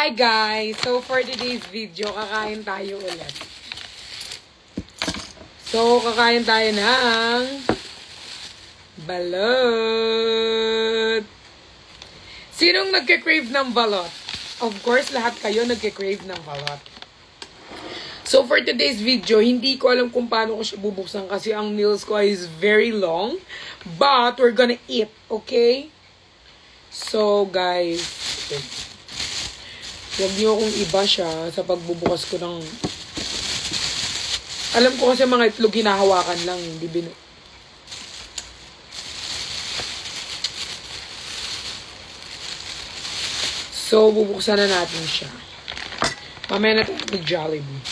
Hi guys! So for today's video, kakain tayo ulit. So, kakain tayo ng balot. Sinong nagke-crave ng balot? Of course, lahat kayo nagke-crave ng balot. So for today's video, hindi ko alam kung paano ko siya bubuksan kasi ang nails ko is very long. But we're gonna eat, okay? So guys, huwag niyo akong iba siya sa pagbubukas ko ng... Alam ko kasi mga itlog hinahawakan lang, hindi So, bubuksan na natin siya. Mamaya na tayo mag-Jollibee.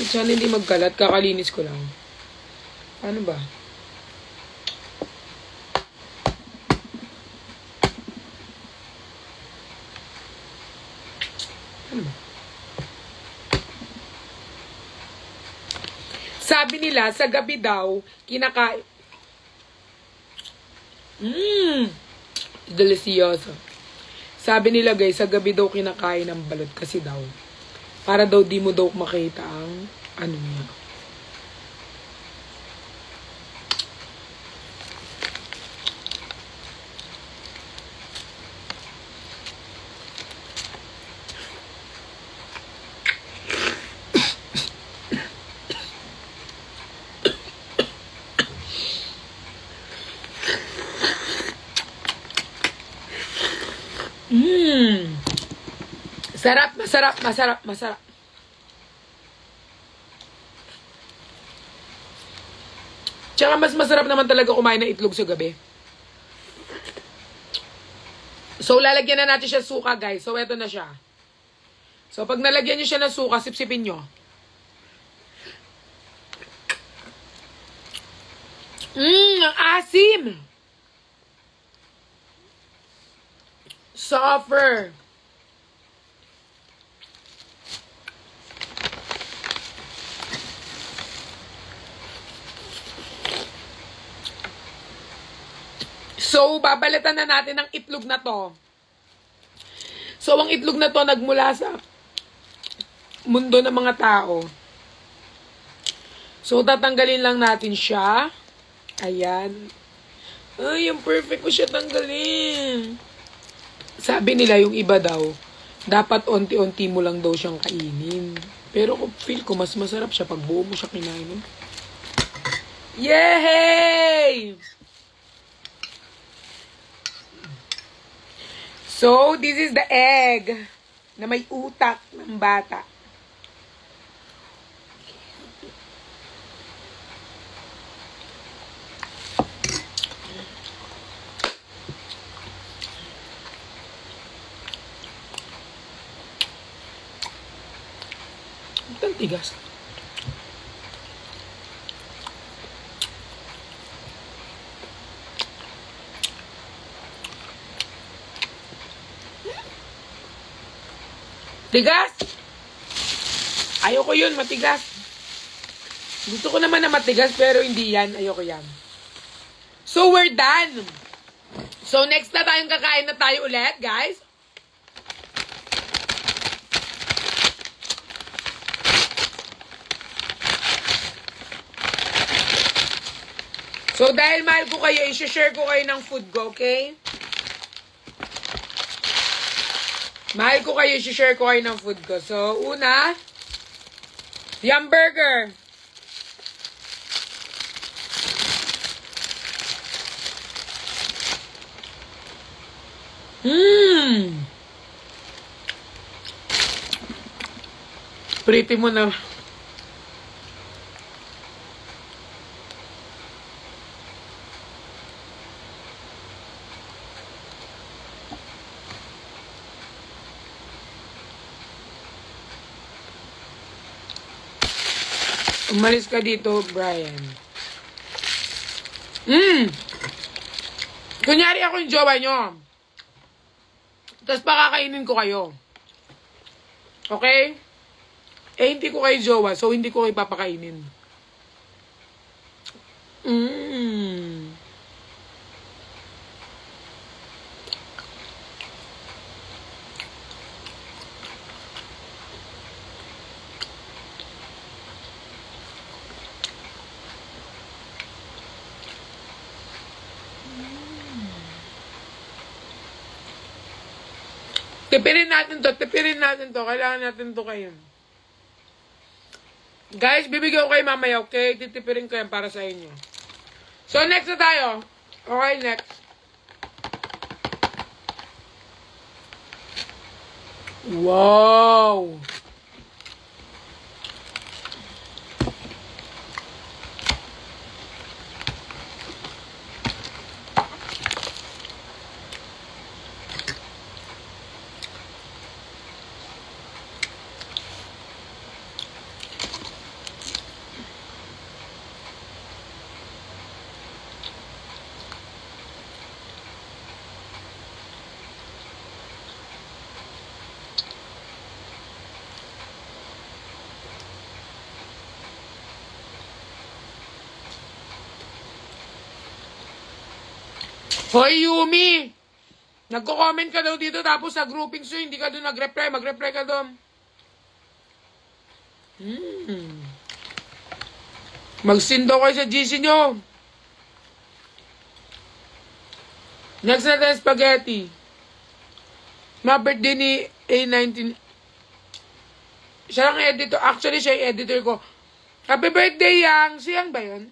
Sana hindi magkalat, kakalinis ko lang. Ano ba? Sabi nila, sa gabi daw, kinakain. Delicioso. Sabi nila guys, sa gabi daw kinakain ng balot kasi daw. Para daw di mo daw makita ang ano niya. Sarap, masarap. Tsaka mas masarap naman talaga kumain ng itlog sa gabi. So, lalagyan na natin siya suka, guys. So, eto na siya. So, pag nalagyan nyo siya ng suka, sipsipin nyo. Ang asim! Suffer! So, babalatan na natin ang itlog na to. So, ang itlog na to nagmula sa mundo ng mga tao. So, tatanggalin lang natin siya. Ayan. Ay, yung perfect ko siya tanggalin. Sabi nila yung iba daw, dapat onti-onti mo lang daw siyang kainin. Pero feel ko mas masarap siya pag buo mo siya kinain. Yay! So, this is the egg na may utak ng bata. Ang tigas. Tigas! Ayoko yun, matigas. Gusto ko naman na matigas, pero hindi yan. Ayoko yan. So, we're done. So, next na tayong kakain na tayo ulit, guys. So, dahil mahal ko kayo, i-share ko kayo ng food ko, okay? Mahal ko kayo, i-share ko kayo ng food ko. So, una, Yum Burger. Pretty mo na. Umalis ka dito, Brian. Kunyari ako yung jowa nyo. Tapos pakakainin ko kayo. Okay? Eh, hindi ko kayo jowa, so hindi ko kayo papakainin. Tipirin natin to. Kailangan natin to kayo. Guys, bibigyan ko kayo mamaya, okay? Titipirin ko yan para sa inyo. So, next na tayo. Okay, next. Wow! Hoy, Yumi! Nagko-comment ka daw dito tapos sa grouping so hindi ka doon nag-reply. Mag-reply ka doon. Mag-send daw kayo sa GC nyo. Next natin, spaghetti. Na birthday ni A19. Siya lang editor. Actually, siya yung editor ko. Happy birthday, Yang! Si Yang ba yun?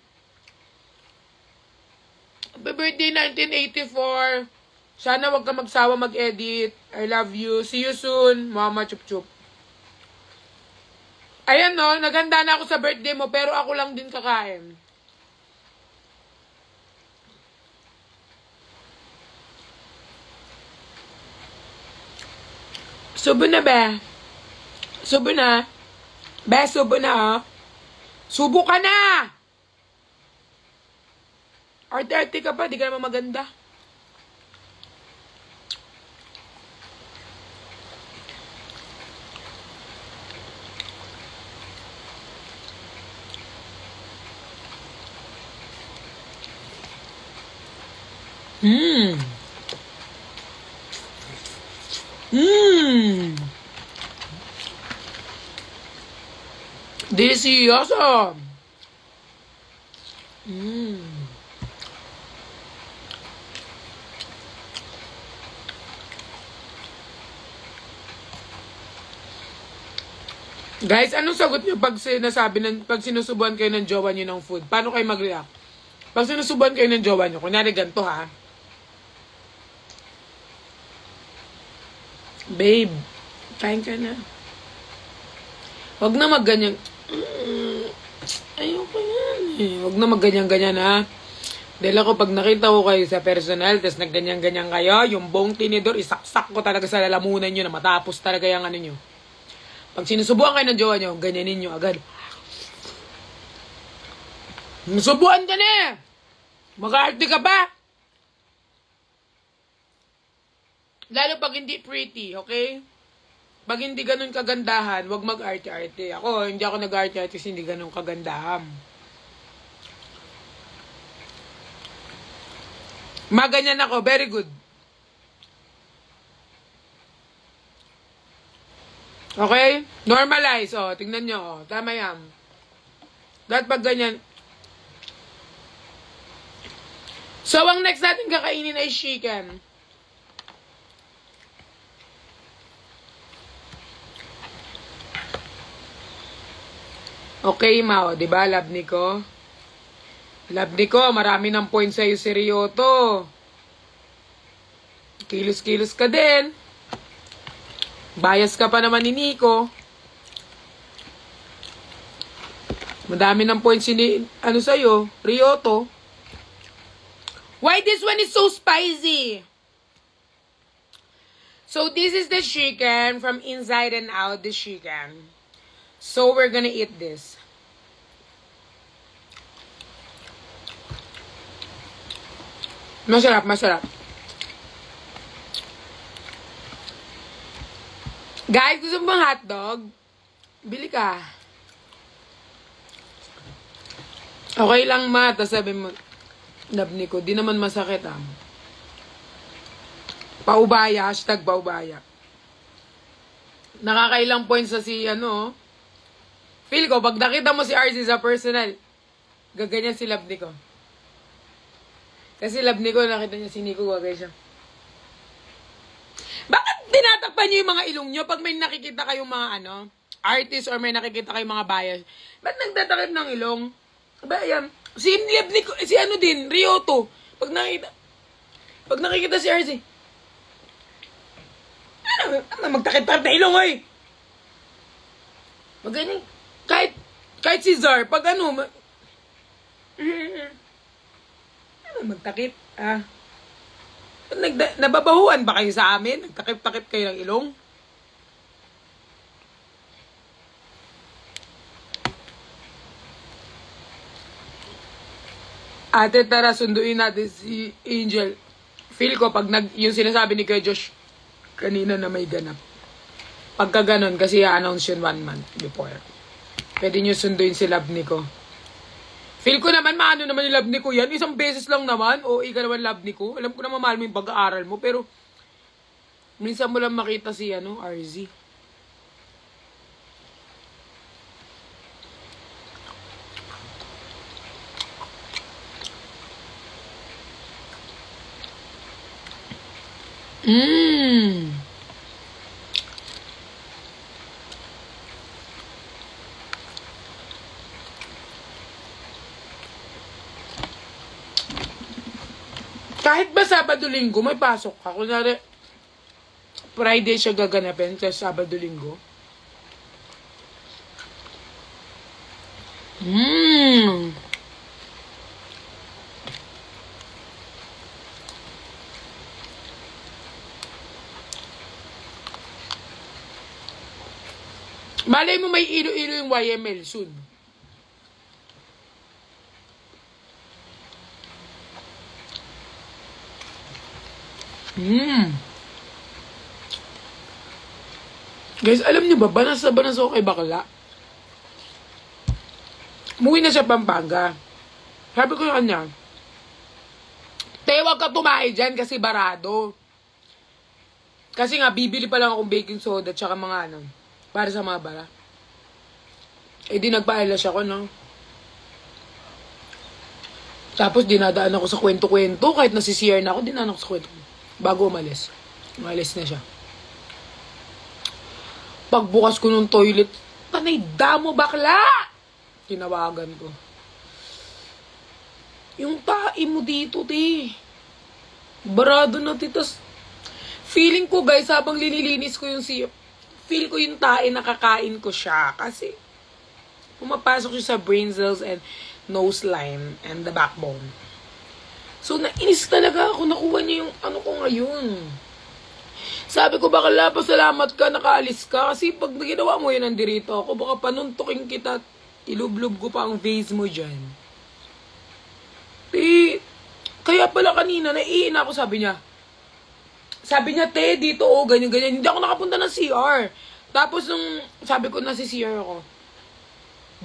Happy birthday, 1984. Sana wag ka magsawa mag-edit. I love you. See you soon. Mama Chup Chup. Ayan no, naganda na ako sa birthday mo pero ako lang din kakain. Subo na ba? Subo na? Be, subo na oh. Subo ka na! Arte-arte ka pa, di ka naman maganda. Delicioso. Guys, anong sagot nyo pag pag sinusubuan kayo ng jowa nyo ng food? Paano kayo mag-react? Pag sinusubuan kayo ng jowa nyo, kunyari ganito ha. Babe, kain ka na. Wag na magganyan. Ayoko yan eh. Wag na magganyan-ganyan ha. Dahil ako pag nakita ko kayo sa personal, tapos nagganyan-ganyan kayo, yung buong tinidor, isaksak ko talaga sa lalamunan nyo na matapos talaga yung ano nyo. Pag sinusubuan kayo ng jowa nyo, ganyanin nyo agad. Subuan ka na! Mag-aarte ka pa! Lalo pag hindi pretty, okay? Pag hindi ganun kagandahan, wag mag-arte-arte. Ako, hindi ako nag-arte-arte kasi hindi ganun kagandahan. Maganyan ako, very good. Okay? Normalize, oh. Tingnan nyo, oh. Tama yan. Dapat pag ganyan. So, ang next natin kakainin ay chicken. Okay, Mao. Diba, love ni ko? Love ni ko, marami ng points sa'yo si Ryoto. Kilos-kilos ka din. Bias ka pa naman ni Nico. Madami ng points ano sa'yo, Ryoto. Why this one is so spicy? So this is the chicken from Inside and Out, the chicken. So we're gonna eat this. Masarap, masarap. Guys, gusto mo bang hotdog? Bili ka. Okay lang ma, tapos sabi mo, nabni ko, di naman masakit ah. Paubaya, hashtag paubaya. Nakakailang points sa si ano. Feel ko, pag nakita mo si RC sa personal, gaganyan si Labni ko. Kasi Labni ko, nakita niya si Nico, gagay siya. Bakit tinatakpan nyo yung mga ilong nyo pag may nakikita kayong mga artist or may nakikita kayong mga bias? Ba't nagtatakip ng ilong? Ba, yan. Si Ryoto. Pag nakikita si RC, magtakip-takip na ilong, oy! Magaling. Kahit si Zar, pag magtakip, nababahuan ba kayo sa amin? Nagtakip-takip kayo ng ilong? Ate, tara, sunduin natin si Angel. Feel ko, pag yung sinasabi ni Kuya Josh kanina na may ganap. Pagka ganon, kasi i-announce yun 1 month before. Pwede nyo sunduin si Love Nico. Feel ko naman, maano naman yung Love Nico yan. Isang beses lang naman. O, ika naman Love Nico. Alam ko naman, mahal mo yung pag-aaral mo. Pero, minsan mo lang makita si, RZ. Kahit ba Sabado-Linggo, may pasok ka. Kunwari, Friday siya gaganapin, kasi Sabado-Linggo. Malay mo may ilo-ilo yung YML soon. Guys, alam niyo ba, banas ako kay bakla. Umuwi na siya Pampanga. Sabi ko sa kanya, huwag ka tumae dyan kasi barado. Kasi nga, bibili pa lang akong baking soda tsaka mga para sa mga bara. Eh di nagpa-eyelash ako, no? Tapos dinadaan ako sa kwento-kwento. Kahit nasi-CR na ako, dinadaan ako sa kwento. Bago umalis. Umalis na siya. Pagbukas ko ng toilet, tanay damo bakla! Tinawagan ko. Yung tae mo dito, te. Barado na, titas. Feeling ko, guys, habang linilinis ko yung feel ko yung tae, nakakain ko siya. Kasi, pumapasok siya sa brain cells and nose line and the backbone. So, nainis talaga ako. Nakuha niya yung ko ngayon. Sabi ko, bakla, pasalamat ka, nakaalis ka. Kasi pag ginawa mo yun, nandirito ako, baka panuntukin kita, ilublob ko pa ang face mo dyan. Kaya pala kanina, naiina ako, sabi niya. Sabi niya, te, dito, ganyan. Hindi ako nakapunta ng CR. Tapos nung, sabi ko, nasi CR ako.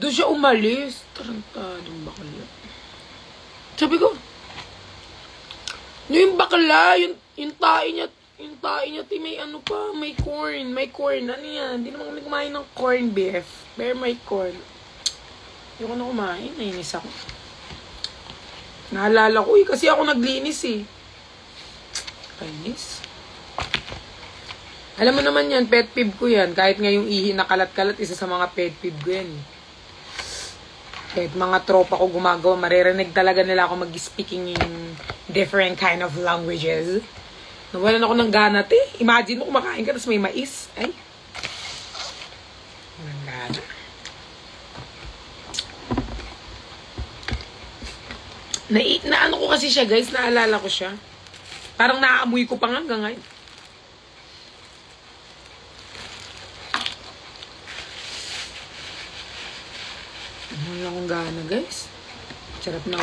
Doon siya umalis. Tarantadong bakla. Sabi ko, yung bakla, yung tae niya, may may corn. May corn, ano yan? Hindi naman kami kumain ng corn beef. Pero may corn. Hindi ko na kumain, nainis ako. Naalala ko kasi ako naglinis Kainis. Alam mo naman yan, pet peeve ko yan. Kahit ngayong ihi na kalat-kalat, isa sa mga pet peeve ko yan. Kahit mga tropa ko gumagawa, maririnig talaga nila ako mag-speaking in different kind of languages. Nawalan ako ng gana, te. Imagine mo kumakain ka, tapos may mais. Ay. Walang gana. Naano ko kasi siya, guys. Naalala ko siya. Parang naaamoy ko pa hanggang ngayon. Wala akong gana, guys. Sarap na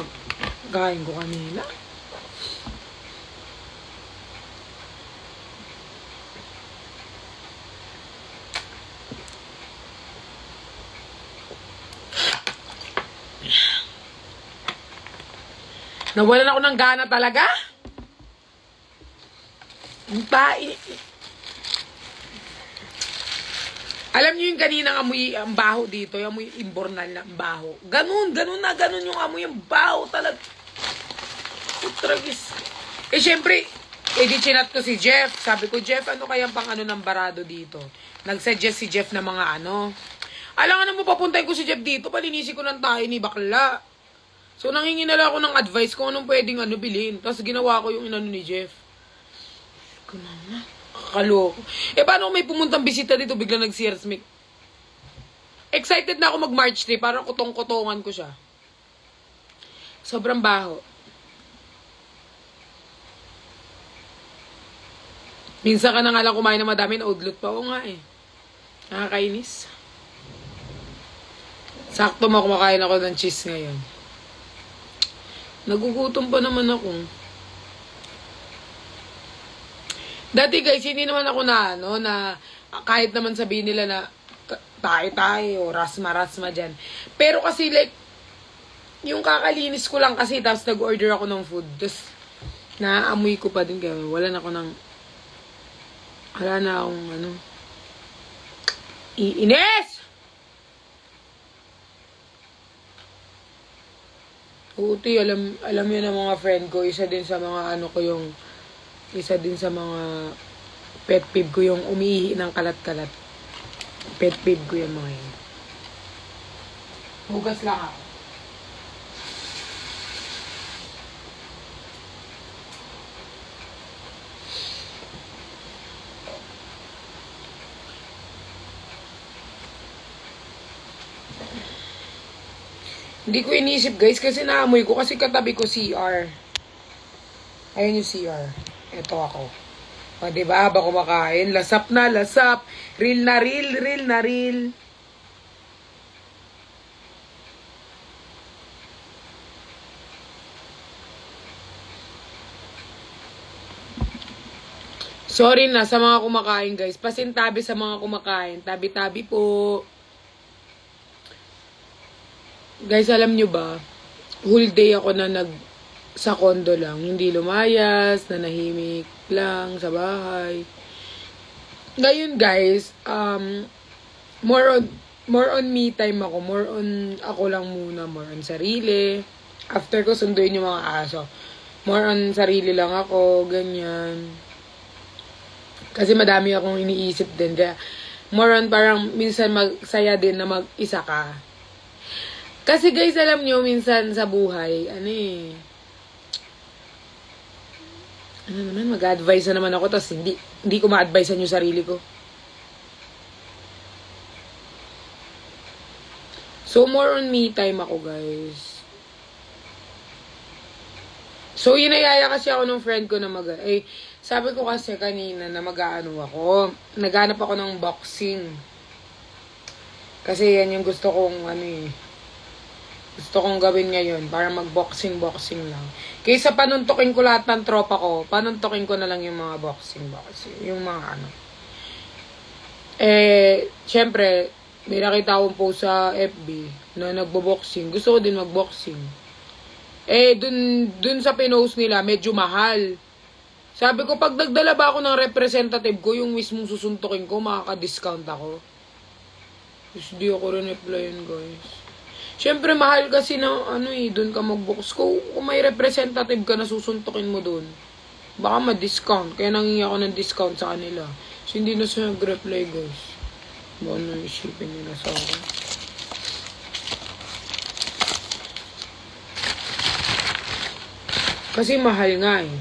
kain ko kanina. Nawalan ako ng gana talaga. Alam niyo yung kaninang amoy ang baho dito, yung amoy imbornal na baho. Ganun yung amoy ang baho talaga. Utragis. Eh syempre, Eh di chinat ko si Jeff. Sabi ko, Jeff, ano kayang pang ano ng barado dito? Nag-suggest si Jeff na mga ano. Alam mo, papuntahin ko si Jeff dito. Palinisin ko ng tayo ni bakla. So, nanghingi na lang ako ng advice kung anong pwedeng ano bilhin. Tapos ginawa ko yung inano ni Jeff. Kaloko. Eh, paano kung may pumuntang bisita dito, bigla nag-CRSMIC? Excited na ako mag-March 3 para kutong-kutongan ko siya. Sobrang baho. Minsan ka na nga lang kumain na madami na udlot pa. Oo nga eh. Nakakainis. Sakto mo kumakain ako ng cheese ngayon. Nagugutom pa naman ako. Dati guys, hindi naman ako na ano, na kahit naman sabihin nila na tayo, rasma-rasma dyan. Pero kasi like, yung kakalinis ko lang kasi, tapos nag-order ako ng food. Tapos, naaamoy ko pa din kaya wala na akong ano. Ines! Uti, alam yun ng mga friend ko, isa din sa mga pet peeve ko yung umiihi ng kalat-kalat. Pet peeve ko yung mga yun. Hugas lang ako. Hindi ko iniisip guys kasi naamoy ko kasi katabi ko CR. Ayun yung CR. Ito ako. O diba? Habang kumakain. Lasap na, lasap. Reel na reel, reel na reel. Sorry na sa mga kumakain guys. Pasintabi sa mga kumakain. Tabi-tabi po. Guys, alam nyo ba, whole day ako na sa condo lang. Hindi lumayas, nanahimik lang sa bahay. Ngayon guys, more on me time ako. More on ako lang muna. More on sarili. After ko sunduin yung mga aso. More on sarili lang ako. Ganyan. Kasi madami akong iniisip din. Kaya more on parang minsan magsaya din na mag-isa ka. Kasi guys, alam nyo, minsan sa buhay, mag-advise na naman ako, tapos hindi ko ma-advisean yung sarili ko. So, more on me time ako, guys. So, inayaya kasi ako ng friend ko na sabi ko kasi kanina na mag-aano ako. Naghanap ako ng boxing. Kasi yan yung gusto kong, gusto kong gawin ngayon para mag-boxing lang. Kaysa panuntukin ko lahat ng tropa ko, panuntukin ko na lang yung mga boxing. Yung mga syempre, may nakita akong post sa FB na nagbo-boxing. Gusto ko din mag-boxing. Dun sa pinost nila, medyo mahal. Sabi ko, pag nagdala ba ako ng representative ko, yung mismong susuntukin ko, makaka-discount ako. Tapos di ako rin applyin, guys. Siyempre, mahal kasi na, doon ka mag-box. Kung may representative ka na susuntukin mo doon, baka ma-discount. Kaya nangingi ako ng discount sa kanila. So, hindi na siya nag-reply, guys. Baka na isipin nila sa akin. Kasi mahal nga eh.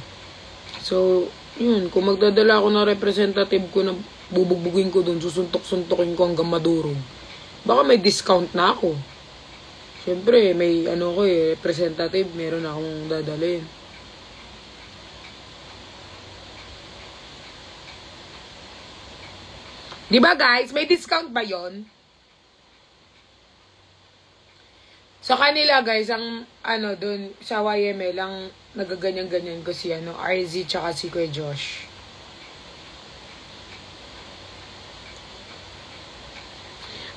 So, yun. Kung magdadala ako ng representative ko na bubugbugin ko doon, susuntok-suntokin ko hanggang madurog, baka may discount na ako. Siyempre, may representative, meron akong dadalhin. Diba guys, may discount ba yon? Sa kanila guys, ang dun sa YML, ang nagaganyan-ganyan ko si RZ tsaka si Kuya Josh.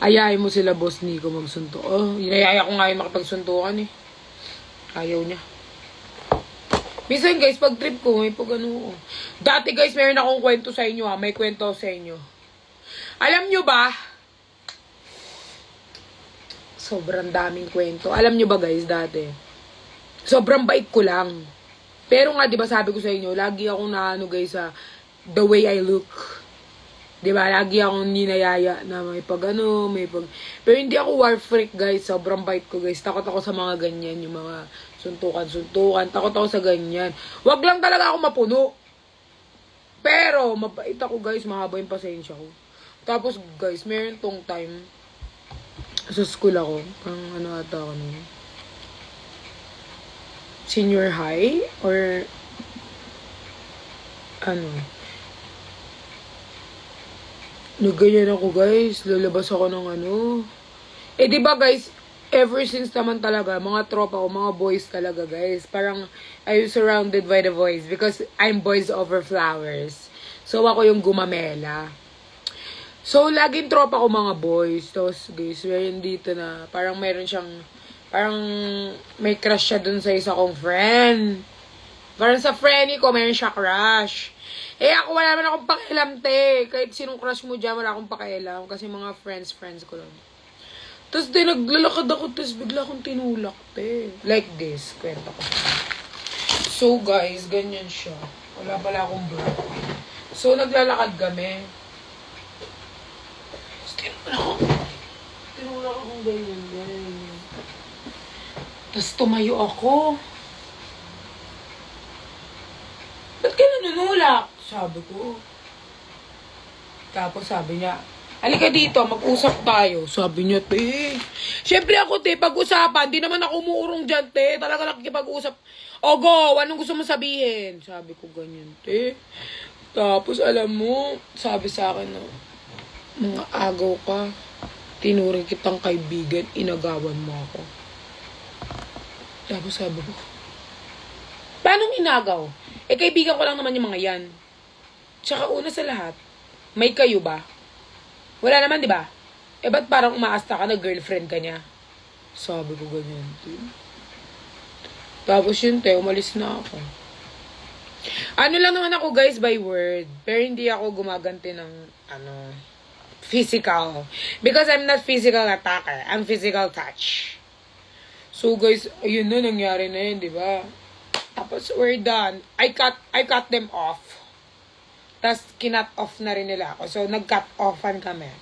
Ayayin mo sila, Boss Nico, magsunto. Inayaya ko nga yung makipagsuntukan eh. Ayaw niya. Minsan guys, pag trip ko, may Dati guys, meron akong kwento sa inyo May kwento sa inyo. Alam nyo ba? Sobrang daming kwento. Alam nyo ba guys, dati? Sobrang bait ko lang. Pero nga, di ba sabi ko sa inyo, lagi akong naano guys sa the way I look. Di ba? Lagi akong ninayaya na may pag ano, may pag... Pero hindi ako war freak guys. Sobrang bait ko guys. Takot ako sa mga ganyan. Yung mga suntukan. Takot ako sa ganyan. Wag lang talaga ako mapuno. Pero, mabait ako guys. Mahaba yung pasensya ko. Tapos guys, meron tong time sa school ako. Pang ano ata ako nun. Senior high or ano, nagganyan ako guys, lalabas ako ng ano. Eh di ba guys, ever since naman talaga, mga tropa ko, mga boys talaga guys. Parang I'm surrounded by the boys because I'm boys over flowers. So ako yung gumamela. So laging tropa ko mga boys. Tapos guys, meron dito na parang meron siyang parang may crush siya dun sa isa kong friend. Parang sa friend ko, meron siya crush. Eh ako wala naman akong pakialam, te. Kahit sinong crush mo dyan, wala akong pakialam. Kasi mga friends ko lang. Tapos din, naglalakad ako, tapos bigla akong tinulak, te. Like this, kwenta ko. So guys, ganyan siya. Wala pala akong vlog. So naglalakad kami. Tapos tinulak akong ganyan. Tapos tumayo ako. Ba't ka nanunulak? Sabi ko. Tapos sabi niya, halika dito, mag-usap tayo. Sabi niya, te. Siyempre ako, te, pag-usapan. Di naman ako umuurong dyan, te. Talaga nakikipag-usap. O, go, anong gusto mo sabihin? Sabi ko, ganyan, te. Tapos, alam mo, sabi sa akin, no, mga agaw ka. Tinuring kitang kaibigan, inagawan mo ako. Tapos sabi ko, paano inagaw? Eh, kaibigan ko lang naman yung mga yan. Tsaka una sa lahat, may kayo ba? Wala naman, di ba? Eh, ba't parang umaasta ka na girlfriend ka niya? Sabi ko ganyan. Tapos yun, te, umalis na ako. Ano lang naman ako, guys, by word. Pero hindi ako gumaganti ng, physical. Because I'm not physical attacker. I'm physical touch. So, guys, ayun na, nangyari na yun, di ba? Tapos, we're done. I cut them off. Tapos, kinut off na rin nila ako. So, nag-cut offan kami.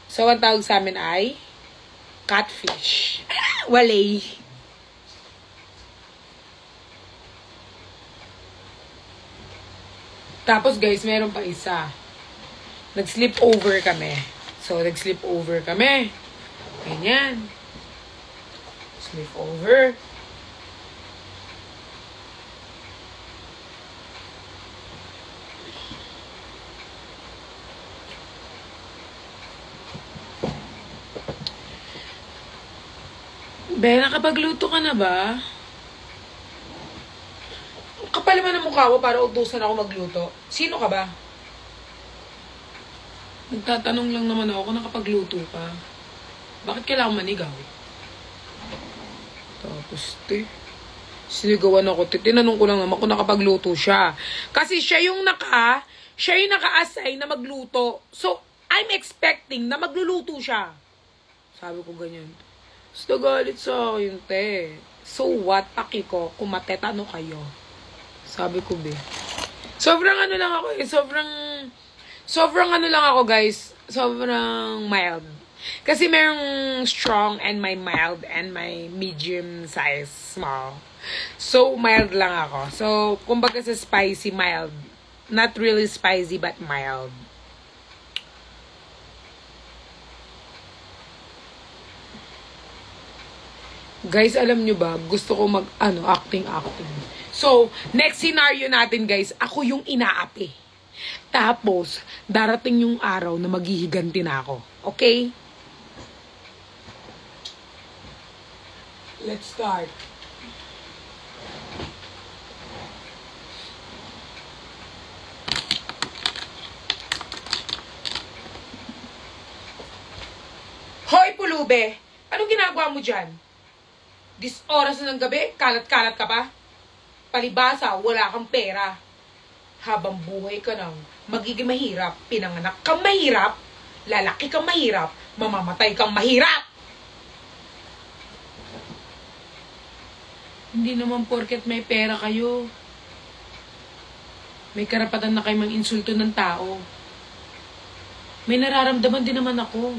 So, ang tawag sa amin ay catfish. Walay. Tapos, guys, meron pa isa. Nag-sleep over kami. So, nag-sleep over kami. Ganyan. Sleep over. Be, nakapagluto ka na ba? Kapal naman ang mukha ko para utusan ako magluto. Sino ka ba? Nagtatanong lang naman ako kung nakapagluto ka. Bakit kailangan manigaw? Tapos, te. Sinigawan ako, te. Tinanong ko lang naman kung nakapagluto siya. Kasi siya yung naka-assign na magluto. So, I'm expecting na magluluto siya. Sabi ko ganyan. Tapos nagalit sa akin, te. So what? Paki ko, kumatetano kayo. Sabi ko, be. Sobrang ano lang ako eh. Sobrang ano lang ako, guys. Sobrang mild. Kasi merong strong and my mild and my medium size, small. So, mild lang ako. So, kumbaga sa spicy, mild. Not really spicy, but mild. Guys, alam nyo ba, gusto ko acting. So, next scenario natin, guys, ako yung inaapi. Tapos, darating yung araw na maghihiganti na ako. Okay? Let's start. Hoy, pulube! Anong ginagawa mo dyan? This oras na ng gabi, kalat-kalat ka pa? Palibasa, wala kang pera. Habang buhay ka nang magiging mahirap, pinanganak kang mahirap, lalaki kang mahirap, mamamatay kang mahirap! Hindi naman porket may pera kayo, May karapatan na kayo mang-insulto ng tao. May nararamdaman din naman ako.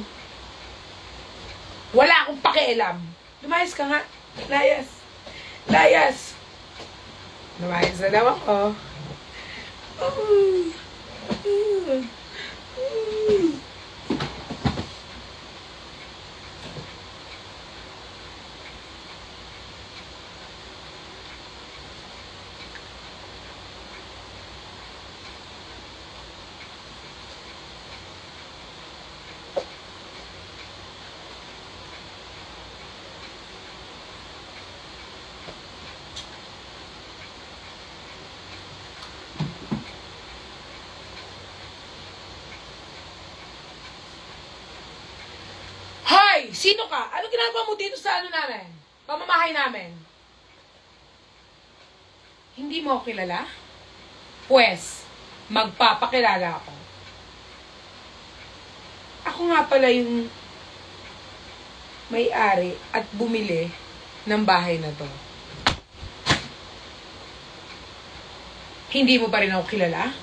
Wala akong pakialam. Lumayas ka nga. Layas. Layas. Lumayas na daw ako. Hoy! Sino ka? Ano ginagawa mo dito sa ano namin? Pamamahay namin? Hindi mo ako kilala? Pues, magpapakilala ako. Ako nga pala yung may-ari at bumili ng bahay na to. Hindi mo pa rin ako kilala?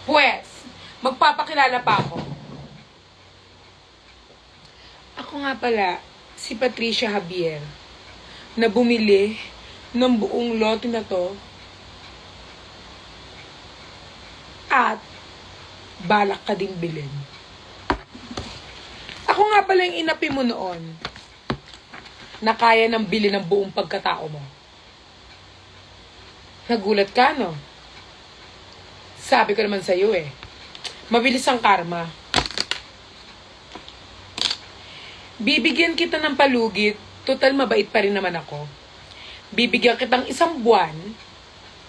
Pues, magpapakilala pa ako. Ako nga pala, si Patricia Javier, na bumili ng buong lote na to at balak ka ding bilhin. Ako nga pala yung inapi mo noon na kaya nang bilhin ng buong pagkatao mo. Nagulat ka, no? Sabi ko naman sa'yo mabilis ang karma. Bibigyan kita ng palugit, total mabait pa rin naman ako. Bibigyan kitang 1 buwan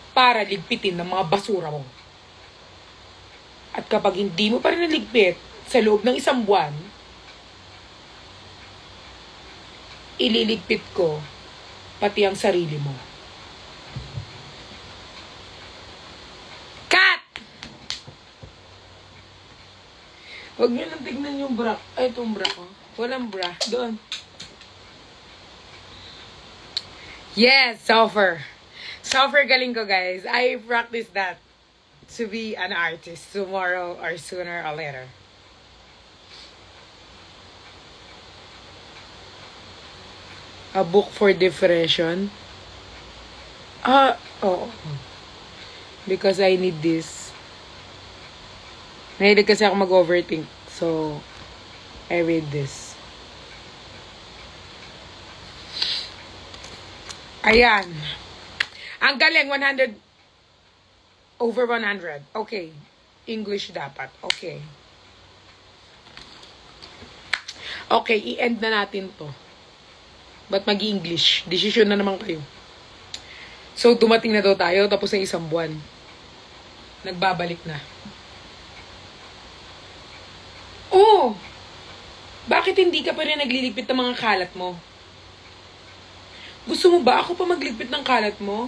para ligpitin ng mga basura mo. At kapag hindi mo pa rin naligpit sa loob ng 1 buwan, ililigpit ko pati ang sarili mo. Cut! Huwag niyo nang tignan yung bra. Ay, itong bra ko. Walang bra. Doon. Yes, sulfur. Sulfur galing ko, guys. I practice that to be an artist tomorrow or sooner or later. A book for depression. Oh. Because I need this. Nahilig kasi ako mag-overthink. So, I read this. Ayan. Ang galing, 100 over 100. Okay. English dapat. Okay. Okay, i-end na natin to. Ba't mag-English? Decision na naman kayo. So, dumating na daw tayo, tapos na 1 buwan. Nagbabalik na. Oh! Bakit hindi ka pa rin nagliligpit ng mga kalat mo? Gusto mo ba ako pa magligpit ng kalat mo?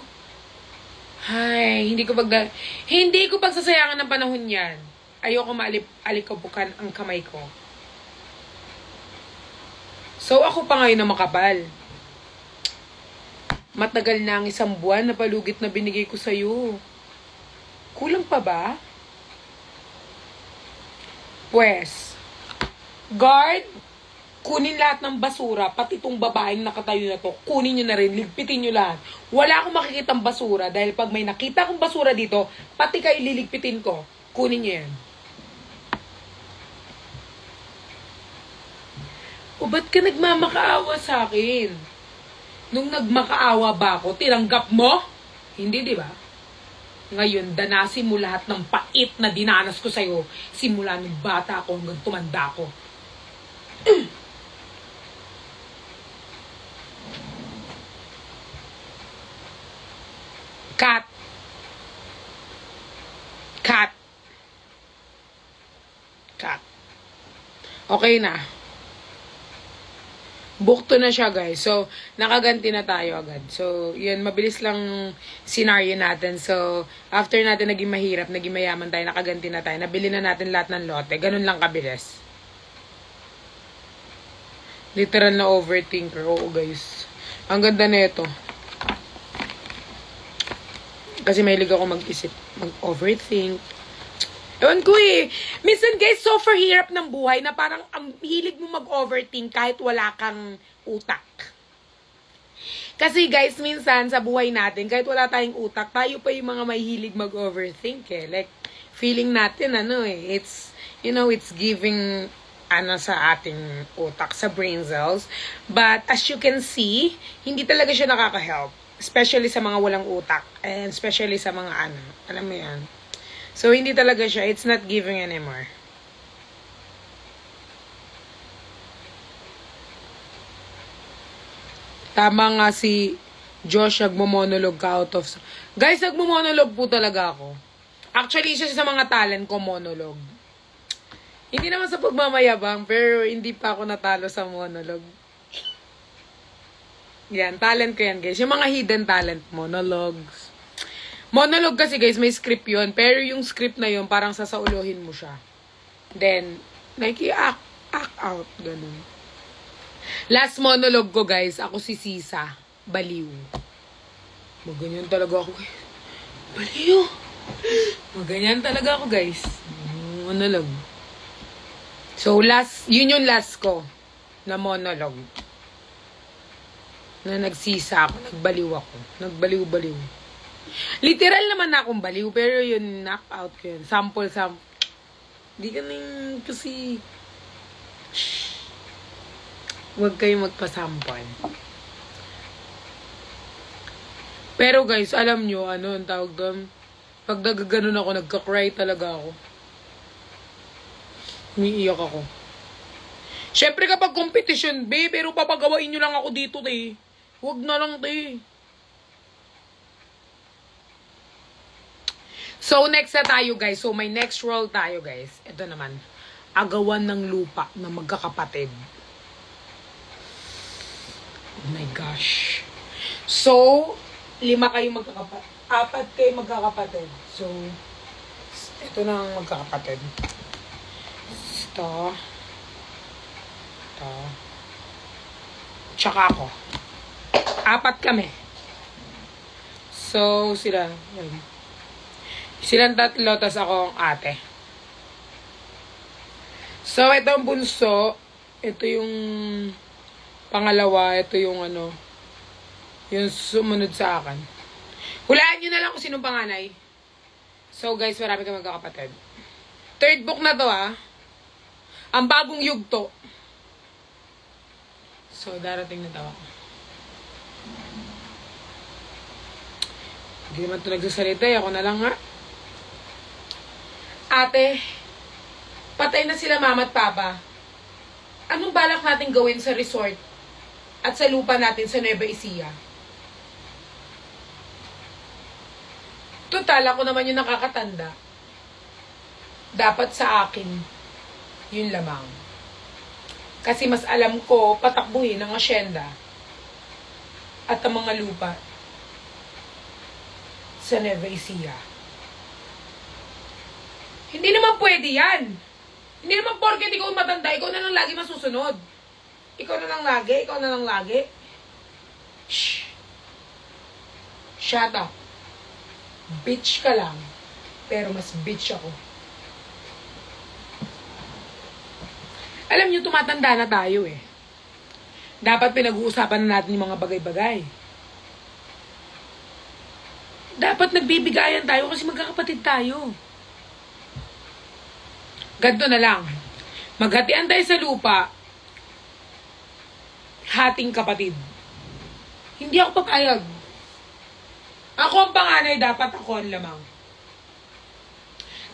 Hay, hindi ko pagsasayangan ng panahon yan. Ayoko alikabukan ang kamay ko. So, ako pa ngayon na makapal. Matagal na ang 1 buwan na palugit na binigay ko sa'yo. Kulang pa ba? Pues, guard, kunin lahat ng basura, pati itong babaeng nakatayo na to, kunin nyo na rin, ligpitin nyo lahat. Wala akong makikitang basura, dahil pag may nakita akong basura dito, pati kayo liligpitin ko. Kunin nyo yan. O ba't ka nagmamakaawa sa akin? Nung nagmakaawa ba ako, tinanggap mo? Hindi, di ba? Ngayon, danasin mo lahat ng pait na dinanas ko sa'yo, simula nung bata ako hanggang tumanda ko. Cut. Okay na. Bukto na siya, guys. So, nakaganti na tayo agad. So, yun, mabilis lang scenario natin. So, after natin naging mahirap, naging mayaman tayo, nakaganti na tayo, nabili na natin lahat ng lote. Ganun lang kabilis. Literal na overthinker. Oo, guys. Ang ganda na ito. Kasi mahilig ako mag-isip, mag-overthink. Ewan ko eh. Minsan guys, super hirap ng buhay na parang ang hilig mo mag-overthink kahit wala kang utak. Kasi guys, minsan sa buhay natin, kahit wala tayong utak, tayo pa yung mga mahilig mag-overthink eh. Like, feeling natin, it's, it's giving, sa ating utak, sa brain cells. But, as you can see, hindi talaga siya nakaka-help. Especially sa mga walang utak. And especially sa mga alam mo yan. So, hindi talaga siya. It's not giving anymore. Tama nga si Josh, nagmo-monologue ka out of... Guys, nagmo-monologue po talaga ako. Actually, isa sa mga talent ko, monologue. Hindi naman sa pagmamayabang, pero hindi pa ako natalo sa monologue. Yan, talent ko yan, guys. Yung mga hidden talent, monologues. Monologue kasi guys, may script yun. Pero yung script na yun, parang sasauluhin mo siya. Then, like, i-act out. Ganun. Last monologue ko guys, ako si Sisa. Baliw. Maganyan talaga ako guys. Baliw. Maganyan talaga ako guys. Monologue. So, yun yung last ko na monologue. Na nagsisa ako, nagbaliw ako. Nagbaliw-baliw. Literal naman na akong baliw, pero yun, knock out ko yun. Sample. Di ka nang kasi... Huwag kayong magpasample. Pero guys, alam nyo, ang tawag doon? Pag nagaganon ako, nagka-cry talaga ako. Umiiyak ako. Siyempre kapag competition, pero papagawain nyo lang ako dito, Huwag na lang, So, next na tayo, guys. So, my next role tayo, guys. Ito naman. Agawan ng lupa na magkakapatid. Oh my gosh. So, 5 kayong magkakapatid. 4 kayong magkakapatid. So, ito na ang magkakapatid. Ito. Tsaka ako. 4 kami. So, silang 3, tas ako ang ate. So, ito ang bunso. Ito yung pangalawa. Ito yung yung sumunod sa akin. Hulaan nyo na lang kung sinong panganay. So, guys, marami kang magkakapatid. 3rd book na to, Ang bagong yugto. So, darating na tawa. Hindi naman ito nagsasalita. Ako na lang, Ate, patay na sila mama at papa. Anong balak natin gawin sa resort at sa lupa natin sa Nueva Ecija? Total, ako naman yung nakakatanda. Dapat sa akin, yun lamang. Kasi mas alam ko patakbuhin ang asyenda at ang mga lupa sa Nueva Ecija. Hindi naman pwede yan. Hindi naman porket ikaw matanda, ikaw na lang lagi masusunod. Ikaw na lang lagi. Shh. Shut up. Bitch ka lang. Pero mas bitch ako. Alam niyo, tumatanda na tayo Dapat pinag-uusapan na natin yung mga bagay-bagay. Dapat nagbibigayan tayo kasi magkakapatid tayo. Ganto na lang. Maghatian tayo sa lupa. Hating kapatid. Hindi ako papayag. Ako ang panganay, dapat ako ang lamang.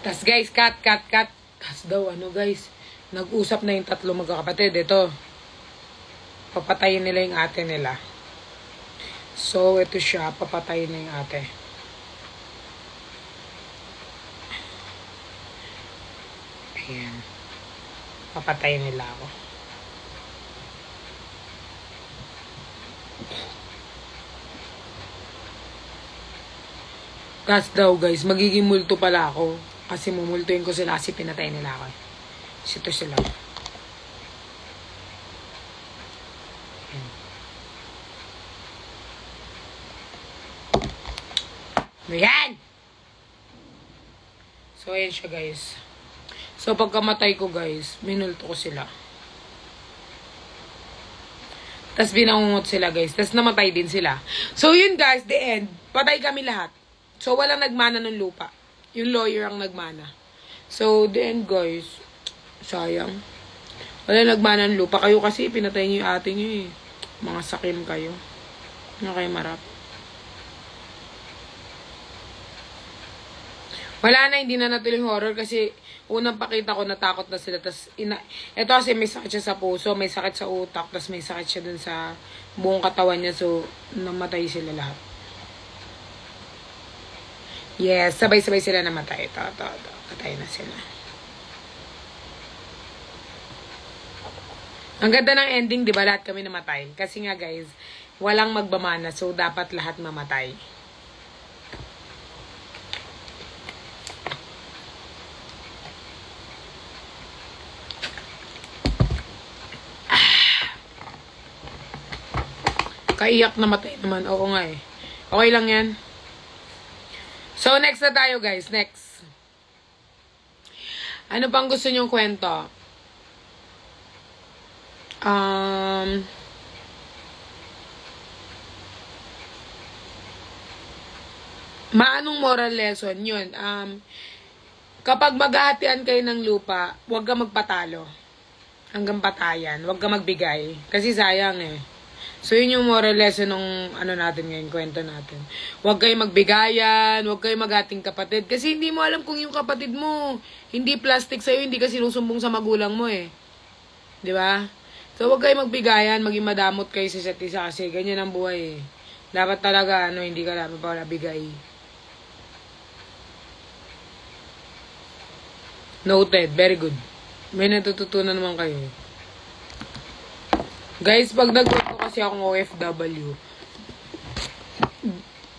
Tas guys, cut. Tas daw, guys. Nag-usap na yung 3 magkakapatid. Ito. Papatayin nila yung ate nila. So, ito siya. Papatayin na yung ate. Ayan. Papatayin nila ako. Kas daw guys, magiging multo pala ako. Kasi mumultuin ko sila kasi pinatay nila ako. Ito sila. Ayan! So, ayan siya, guys. So, pagkamatay ko, guys, minulto ko sila. Tapos, binangungot sila, guys. Tapos, namatay din sila. So, yun, guys, the end. Patay kami lahat. So, walang nagmana ng lupa. Yung lawyer ang nagmana. So, the end, guys. Sayang. Wala nagmana ng lupa. Kayo kasi, pinatay niyo yung ate niyo, eh. Mga sakim kayo. Ano kayo marap? Wala na, hindi na natuloy horror kasi unang pakita ko, natakot na sila. Tapos, ito kasi may sakit siya sa puso, may sakit sa utak, tapos may sakit siya dun sa buong katawan niya. So, namatay sila lahat. Yes, sabay-sabay sila namatay. Ito. Patay na sila. Ang ganda ng ending, di ba? Lahat kami namatay. Kasi nga, guys, walang magbamana. So, dapat lahat mamatay. Kaiyak namatay naman. Oo nga eh. Okay lang yan. So, next na tayo, guys. Next. Ano pang gusto nyong kwento? Maanong moral lesson? Yun. Kapag maghahatian kayo ng lupa, huwag ka magpatalo. Hanggang patayan. Huwag ka magbigay. Kasi sayang eh. So, yun yung moral lesson ng ano natin ngayon, kwento natin. Huwag kayo magbigayan, huwag kayo maghating kapatid. Kasi hindi mo alam kung yung kapatid mo, hindi plastic sa'yo, hindi ka sinusumbong sa magulang mo eh. Di ba? So, huwag kayo magbigayan, maging madamot kayo sa isa't isa kasi ganyan ang buhay eh. Dapat talaga, hindi ka dapat pala bigay. Noted. Very good. May natututunan naman kayo. Guys, pag nag-work ko kasi akong OFW,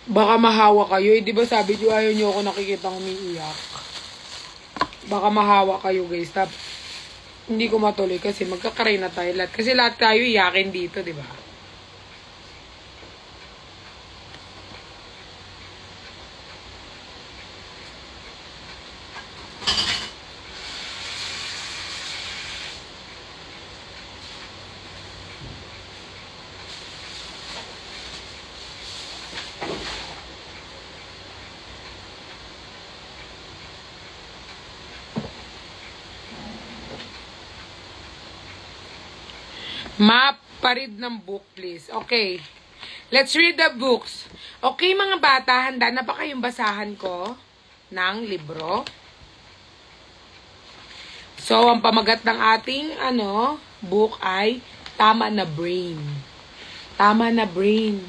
baka mahawa kayo. Eh, di ba sabi nyo, ayaw nyo ako nakikita umiiyak. Baka mahawa kayo, guys. Hindi ko matuloy kasi magkakaray na tayo lahat. Kasi lahat tayo iyakin dito, di ba? Maparid ng book, please. Okay. Let's read the books. Okay, mga bata, handa na ba kayong basahan ko ng libro? So, ang pamagat ng ating, book ay Tama na Brain. Tama na Brain.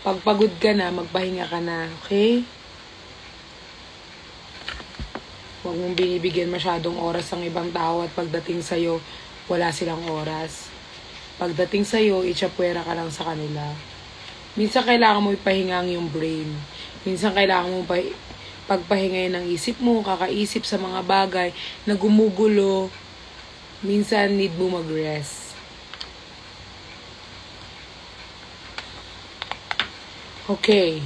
Pag pagod ka na, magpahinga ka na. Okay? Huwag mong binibigyan masyadong oras ang ibang tao at pagdating sa'yo, wala silang oras. Pagdating sa'yo, itsapwera ka lang sa kanila. Minsan kailangan mo ipahingang yung brain. Minsan kailangan mo pagpahingay ng isip mo, kakaisip sa mga bagay na gumugulo. Minsan need mo mag-rest. Okay.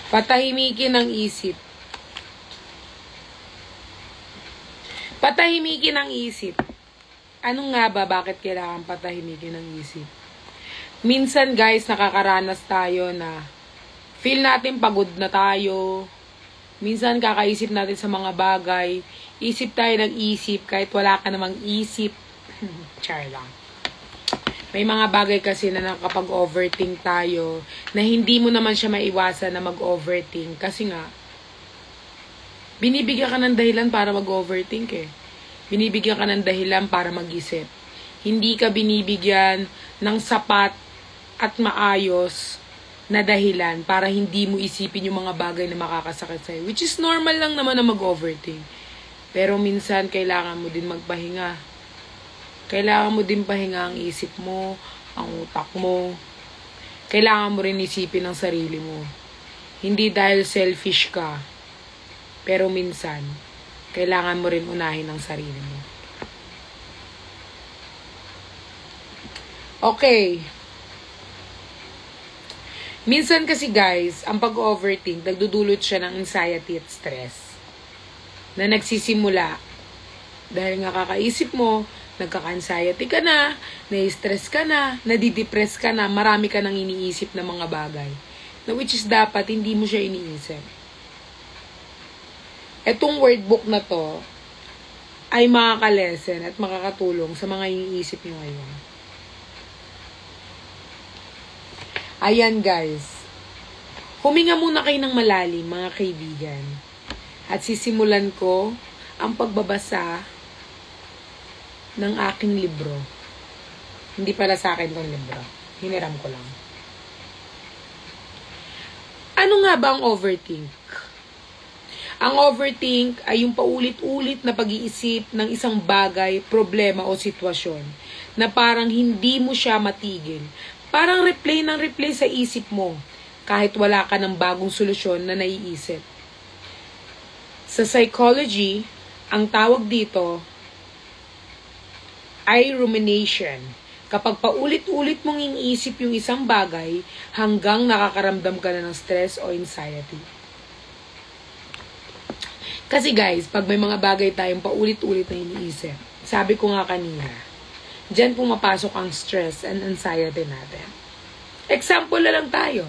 Patahimikin ang isip. Patahimikin ang isip. Ano nga ba, bakit kailangan patahimikin ang isip? Minsan, guys, nakakaranas tayo na feel natin pagod na tayo. Minsan, kakaisip natin sa mga bagay. Isip tayo ng isip kahit wala ka namang isip. Char lang. May mga bagay kasi na nakapag-overthink tayo na hindi mo naman siya maiwasan na mag-overthink. Kasi nga, binibigyan ka ng dahilan para mag-overthink eh. Binibigyan ka ng dahilan para mag-isip. Hindi ka binibigyan ng sapat at maayos na dahilan para hindi mo isipin yung mga bagay na makakasakit sa'yo. Which is normal lang naman na mag-overthink. Pero minsan, kailangan mo din magpahinga. Kailangan mo din pahinga ang isip mo, ang utak mo. Kailangan mo rin isipin ang sarili mo. Hindi dahil selfish ka. Pero minsan, kailangan mo rin unahin ang sarili mo. Okay. Minsan kasi guys, ang pag-overthink, nagdudulot siya ng anxiety at stress. Na nagsisimula. Dahil nga kakaisip mo, nagkaka-anxiety ka na, na-stress ka na, nadidepress ka na, marami ka nang iniisip na mga bagay. Na which is dapat, hindi mo siya iniisip. Etong wordbook na to, ay makaka-lesson at makakatulong sa mga iniisip nyo ngayon. Ayan guys, huminga muna kayo ng malalim mga kaibigan. At sisimulan ko ang pagbabasa ng aking libro. Hindi pala sa akin tong libro. Hiniram ko lang. Ano nga ba ang overthink? Ang overthink ay yung paulit-ulit na pag-iisip ng isang bagay, problema o sitwasyon na parang hindi mo siya matigil. Parang replay ng replay sa isip mo kahit wala ka ng bagong solusyon na naiisip. Sa psychology, ang tawag dito ay rumination. Kapag paulit-ulit mong iniisip yung isang bagay hanggang nakakaramdam ka na ng stress o anxiety. Kasi guys, pag may mga bagay tayong paulit-ulit na iniisip, sabi ko nga kanina, diyan pumapasok ang stress and anxiety natin. Example na lang tayo.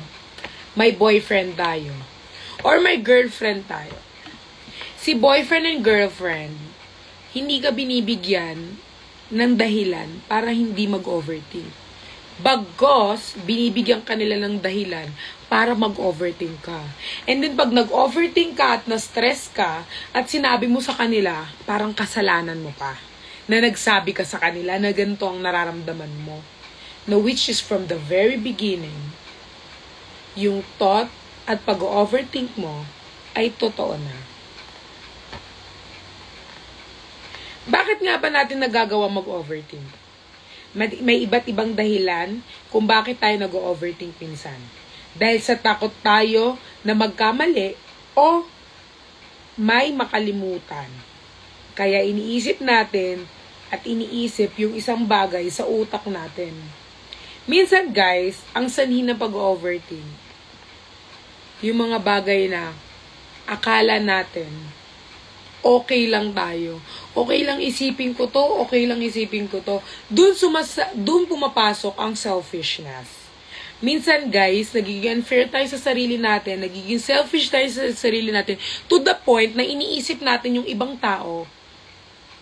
May boyfriend tayo. Or may girlfriend tayo. Si boyfriend and girlfriend, hindi ka binibigyan ng dahilan para hindi mag-overthink. Bagos, binibigyan ka nila ng dahilan para mag-overthink ka. And then pag nag-overthink ka at na-stress ka at sinabi mo sa kanila, parang kasalanan mo pa. Na nagsabi ka sa kanila na ganito ang nararamdaman mo. Na which is from the very beginning, yung thought at pag-overthink mo ay totoo na. Bakit nga ba natin nagagawa mag-overthink? May iba't ibang dahilan kung bakit tayo nag-overthink minsan. Dahil sa takot tayo na magkamali o may makalimutan. Kaya iniisip natin at iniisip yung isang bagay sa utak natin. Minsan guys, ang sanhi ng pag-overthink, yung mga bagay na akala natin, okay lang tayo. Okay lang isipin ko to, okay lang isipin ko to. Doon pumapasok ang selfishness. Minsan guys, nagiging unfair tayo sa sarili natin, nagiging selfish tayo sa sarili natin, to the point na iniisip natin yung ibang tao,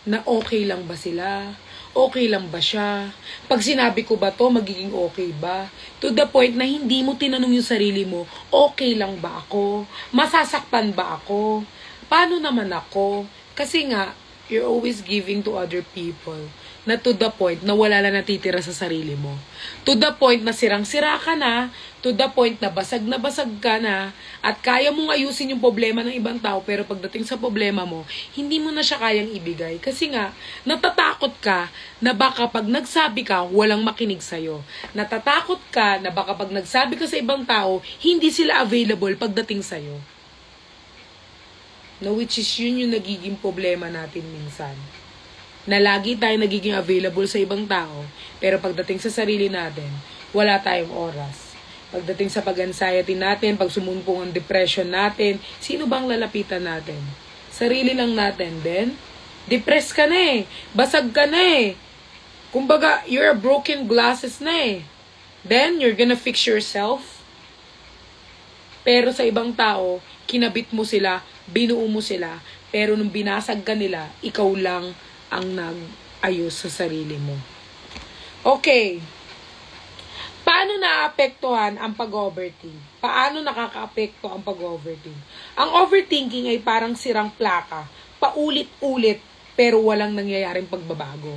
na okay lang ba sila? Okay lang ba siya? Pag sinabi ko ba to, magiging okay ba? To the point na hindi mo tinanong yung sarili mo, okay lang ba ako? Masasaktan ba ako? Paano naman ako? Kasi nga, you're always giving to other people na to the point na wala na natitira sa sarili mo. To the point na sirang-sira ka na, to the point na basag ka na, at kaya mong ayusin yung problema ng ibang tao, pero pagdating sa problema mo, hindi mo na siya kayang ibigay. Kasi nga, natatakot ka na baka pag nagsabi ka, walang makinig sa'yo. Natatakot ka na baka pag nagsabi ka sa ibang tao, hindi sila available pagdating sa'yo. No, which is yun yung nagiging problema natin minsan. Na lagi tayo nagiging available sa ibang tao, pero pagdating sa sarili natin, wala tayong oras. Pagdating sa pag-anxiety natin, pag sumumpong ang depression natin, sino bang lalapitan natin? Sarili lang natin. Then, depressed ka na eh. Basag ka na eh. Kumbaga, you're a broken glasses na eh. Then, you're gonna fix yourself. Pero sa ibang tao, kinabit mo sila, binuo mo sila, pero nung binasag ka nila, ikaw lang ang nag-ayos sa sarili mo. Okay. Paano naapektuhan ang pag-overthink? Paano nakaka-apekto ang pag-overthink? Ang overthinking ay parang sirang plaka, paulit-ulit, pero walang nangyayaring pagbabago.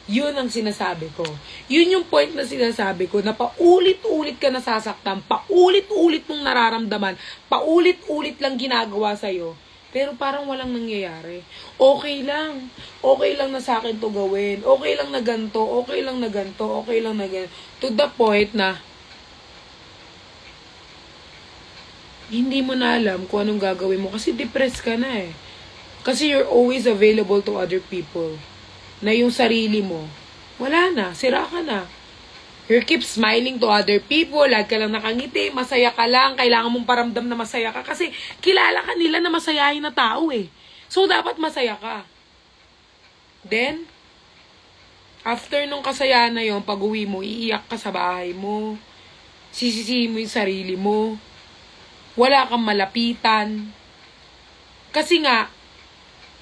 Yun ang sinasabi ko. Yun yung point na sinasabi ko, na paulit-ulit ka nasasaktan, paulit-ulit mong nararamdaman, paulit-ulit lang ginagawa sa'yo, pero parang walang nangyayari. Okay lang na sa akin to gawin, okay lang na ganito, okay lang na ganito, okay lang na ganito, to the point na hindi mo na alam kung anong gagawin mo kasi depressed ka na eh. Kasi you're always available to other people. Na yung sarili mo, wala na, sira ka na. You keep smiling to other people, lagi ka lang nakangiti, masaya ka lang, kailangan mong paramdam na masaya ka kasi kilala ka nila na masayahin na tao eh. So, dapat masaya ka. Then, after nung kasayahan na yon, pag uwi mo, iiyak ka sa bahay mo, sisisihin mo yung sarili mo, wala kang malapitan. Kasi nga,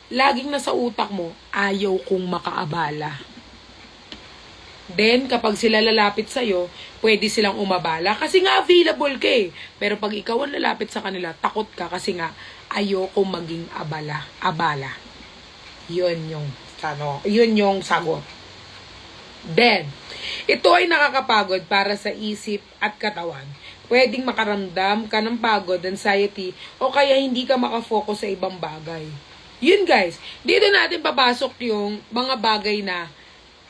laging nasa utak mo, ayaw kong makaabala. Then, kapag sila lalapit sa'yo, pwede silang umabala. Kasi nga, available ka eh. Pero pag ikaw ang lalapit sa kanila, takot ka kasi nga, ayoko maging abala. Yun yung sagot. Then, ito ay nakakapagod para sa isip at katawan. Pwedeng makaramdam ka ng pagod, anxiety, o kaya hindi ka makafocus sa ibang bagay. Yun guys, dito natin papasok yung mga bagay na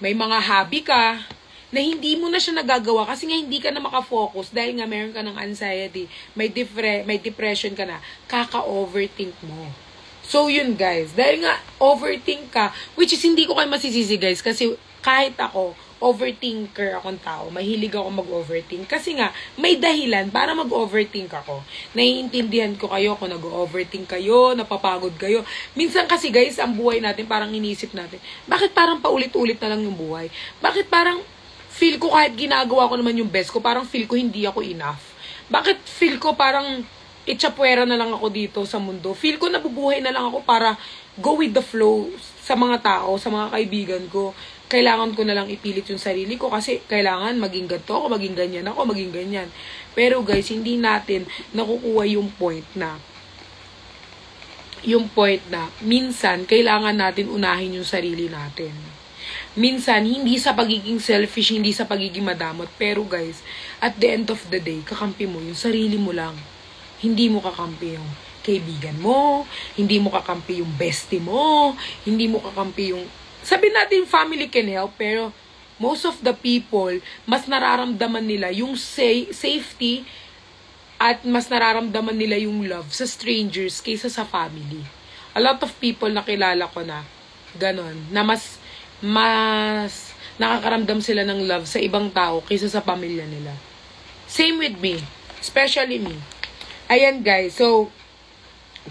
may mga hobby ka na hindi mo na siya nagagawa kasi nga hindi ka na makafocus dahil nga meron ka ng anxiety, may depression ka na, kaka-overthink mo. So yun guys, dahil nga overthink ka, which is hindi ko kayo masisisi guys kasi kahit ako, overthinker akong tao, mahilig ako mag-overthink kasi nga may dahilan para mag-overthink ako. Naiintindihan ko kayo kung nag-overthink kayo, napapagod kayo. Minsan kasi guys, ang buhay natin parang inisip natin, bakit parang paulit-ulit na lang yung buhay? Bakit parang feel ko kahit ginagawa ko naman yung best ko, parang feel ko hindi ako enough? Bakit feel ko parang itchapwera na lang ako dito sa mundo? Feel ko nabubuhay na lang ako para go with the flow sa mga tao, sa mga kaibigan ko. Kailangan ko na lang ipilit yung sarili ko kasi kailangan maging ganito ako, maging ganyan ako, maging ganyan. Pero guys, hindi natin nakukuha yung point na minsan kailangan natin unahin yung sarili natin. Minsan, hindi sa pagiging selfish, hindi sa pagiging madamot. Pero guys, at the end of the day, kakampi mo yung sarili mo lang. Hindi mo kakampi yung kaibigan mo, hindi mo kakampi yung bestie mo, hindi mo kakampi yung sabi natin family can help, pero most of the people, mas nararamdaman nila yung safety at mas nararamdaman nila yung love sa strangers kaysa sa family. A lot of people na kilala ko na ganon, na mas nakakaramdam sila ng love sa ibang tao kaysa sa pamilya nila. Same with me, especially me. Ayan guys, so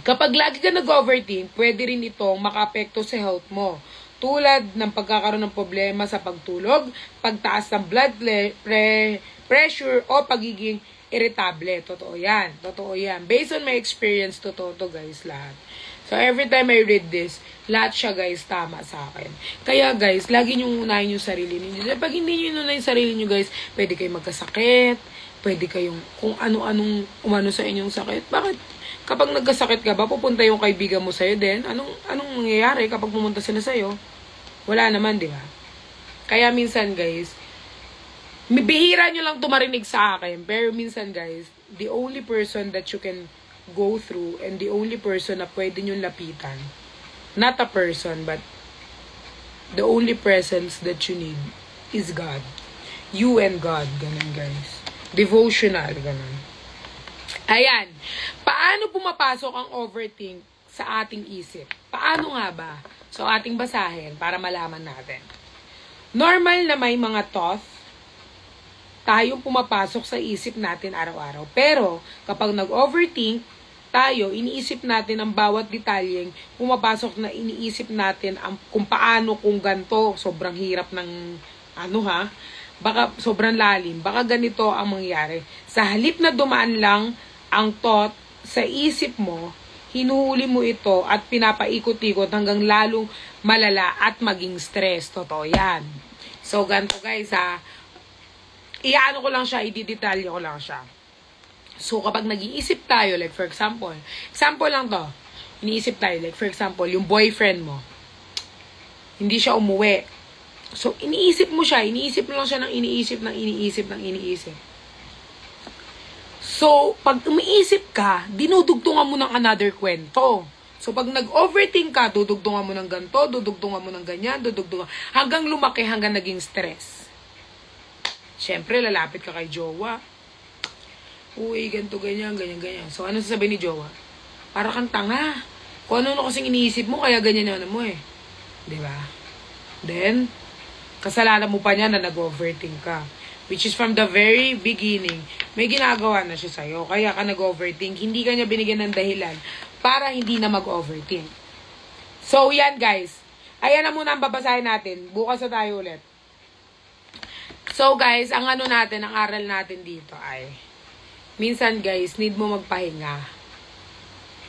kapag lagi ka nag-overthink, pwede rin itong maka-apekto sa health mo. Tulad ng pagkakaroon ng problema sa pagtulog, pagtaas ng blood pressure, o pagiging irritable. Totoo yan. Totoo yan. Based on my experience, totoo to guys lahat. So every time I read this, lahat siya guys tama sa akin. Kaya guys, lagi niyong unahin yung sarili niyo. Pag hindi niyo unahin yung sarili niyo guys, pwede kayong magkasakit, pwede kayong kung ano-anong umano sa inyong sakit. Bakit? Kapag nagkasakit ka ba, pupunta yung kaibigan mo sa'yo din? Anong mangyayari kapag pumunta sila sa'yo? Wala naman, di ba? Kaya minsan, guys, bihira nyo lang tumarinig sa akin. Pero minsan, guys, the only person that you can go through and the only person na pwede nyo lapitan, not a person, but the only presence that you need is God. You and God, ganun, guys. Devotional, ganun. Ayan, paano pumapasok ang overthink sa ating isip? Paano nga ba? So, ating basahin para malaman natin. Normal na may mga thoughts tayong pumapasok sa isip natin araw-araw. Pero, kapag nag-overthink tayo, iniisip natin ang bawat detalyeng pumapasok na iniisip natin kung paano, kung ganito, sobrang hirap ng baka sobrang lalim, baka ganito ang mangyari. Sa halip na dumaan lang ang thought sa isip mo, hinuhuli mo ito at pinapaikot-ikot hanggang lalong malala at maging stress. Totoo yan. So, ganito guys iyaano ko lang siya, ididetalye ko lang siya. So, kapag nag-iisip tayo, like for example lang to, iniisip tayo, like for example, yung boyfriend mo, hindi siya umuwi. So, iniisip mo siya, iniisip mo lang siya ng iniisip. So, pag umiisip ka, dinudugtungan mo ng another kwento. So, pag nag-overthink ka, dudugtungan mo ng ganito, dudugtungan mo ng ganyan, hanggang lumaki, hanggang naging stress. Siyempre, lalapit ka kay jowa. Uy, ganito, ganyan. So, ano sasabihin ni jowa? Para kang tanga. Kung ano kasing iniisip mo, kaya ganyan na mo eh. Diba? Then, kasalanan mo pa niya na nag-overthink ka. which is from the very beginning, may ginagawa na siya sa'yo. Kaya ka nag-overthink. Hindi ka niya binigyan ng dahilan para hindi na mag-overthink. So, yan guys. Ayan na muna ang babasahin natin. Bukas na tayo ulit. So guys, ang ano natin, ang aral natin dito ay, minsan guys, need mo magpahinga.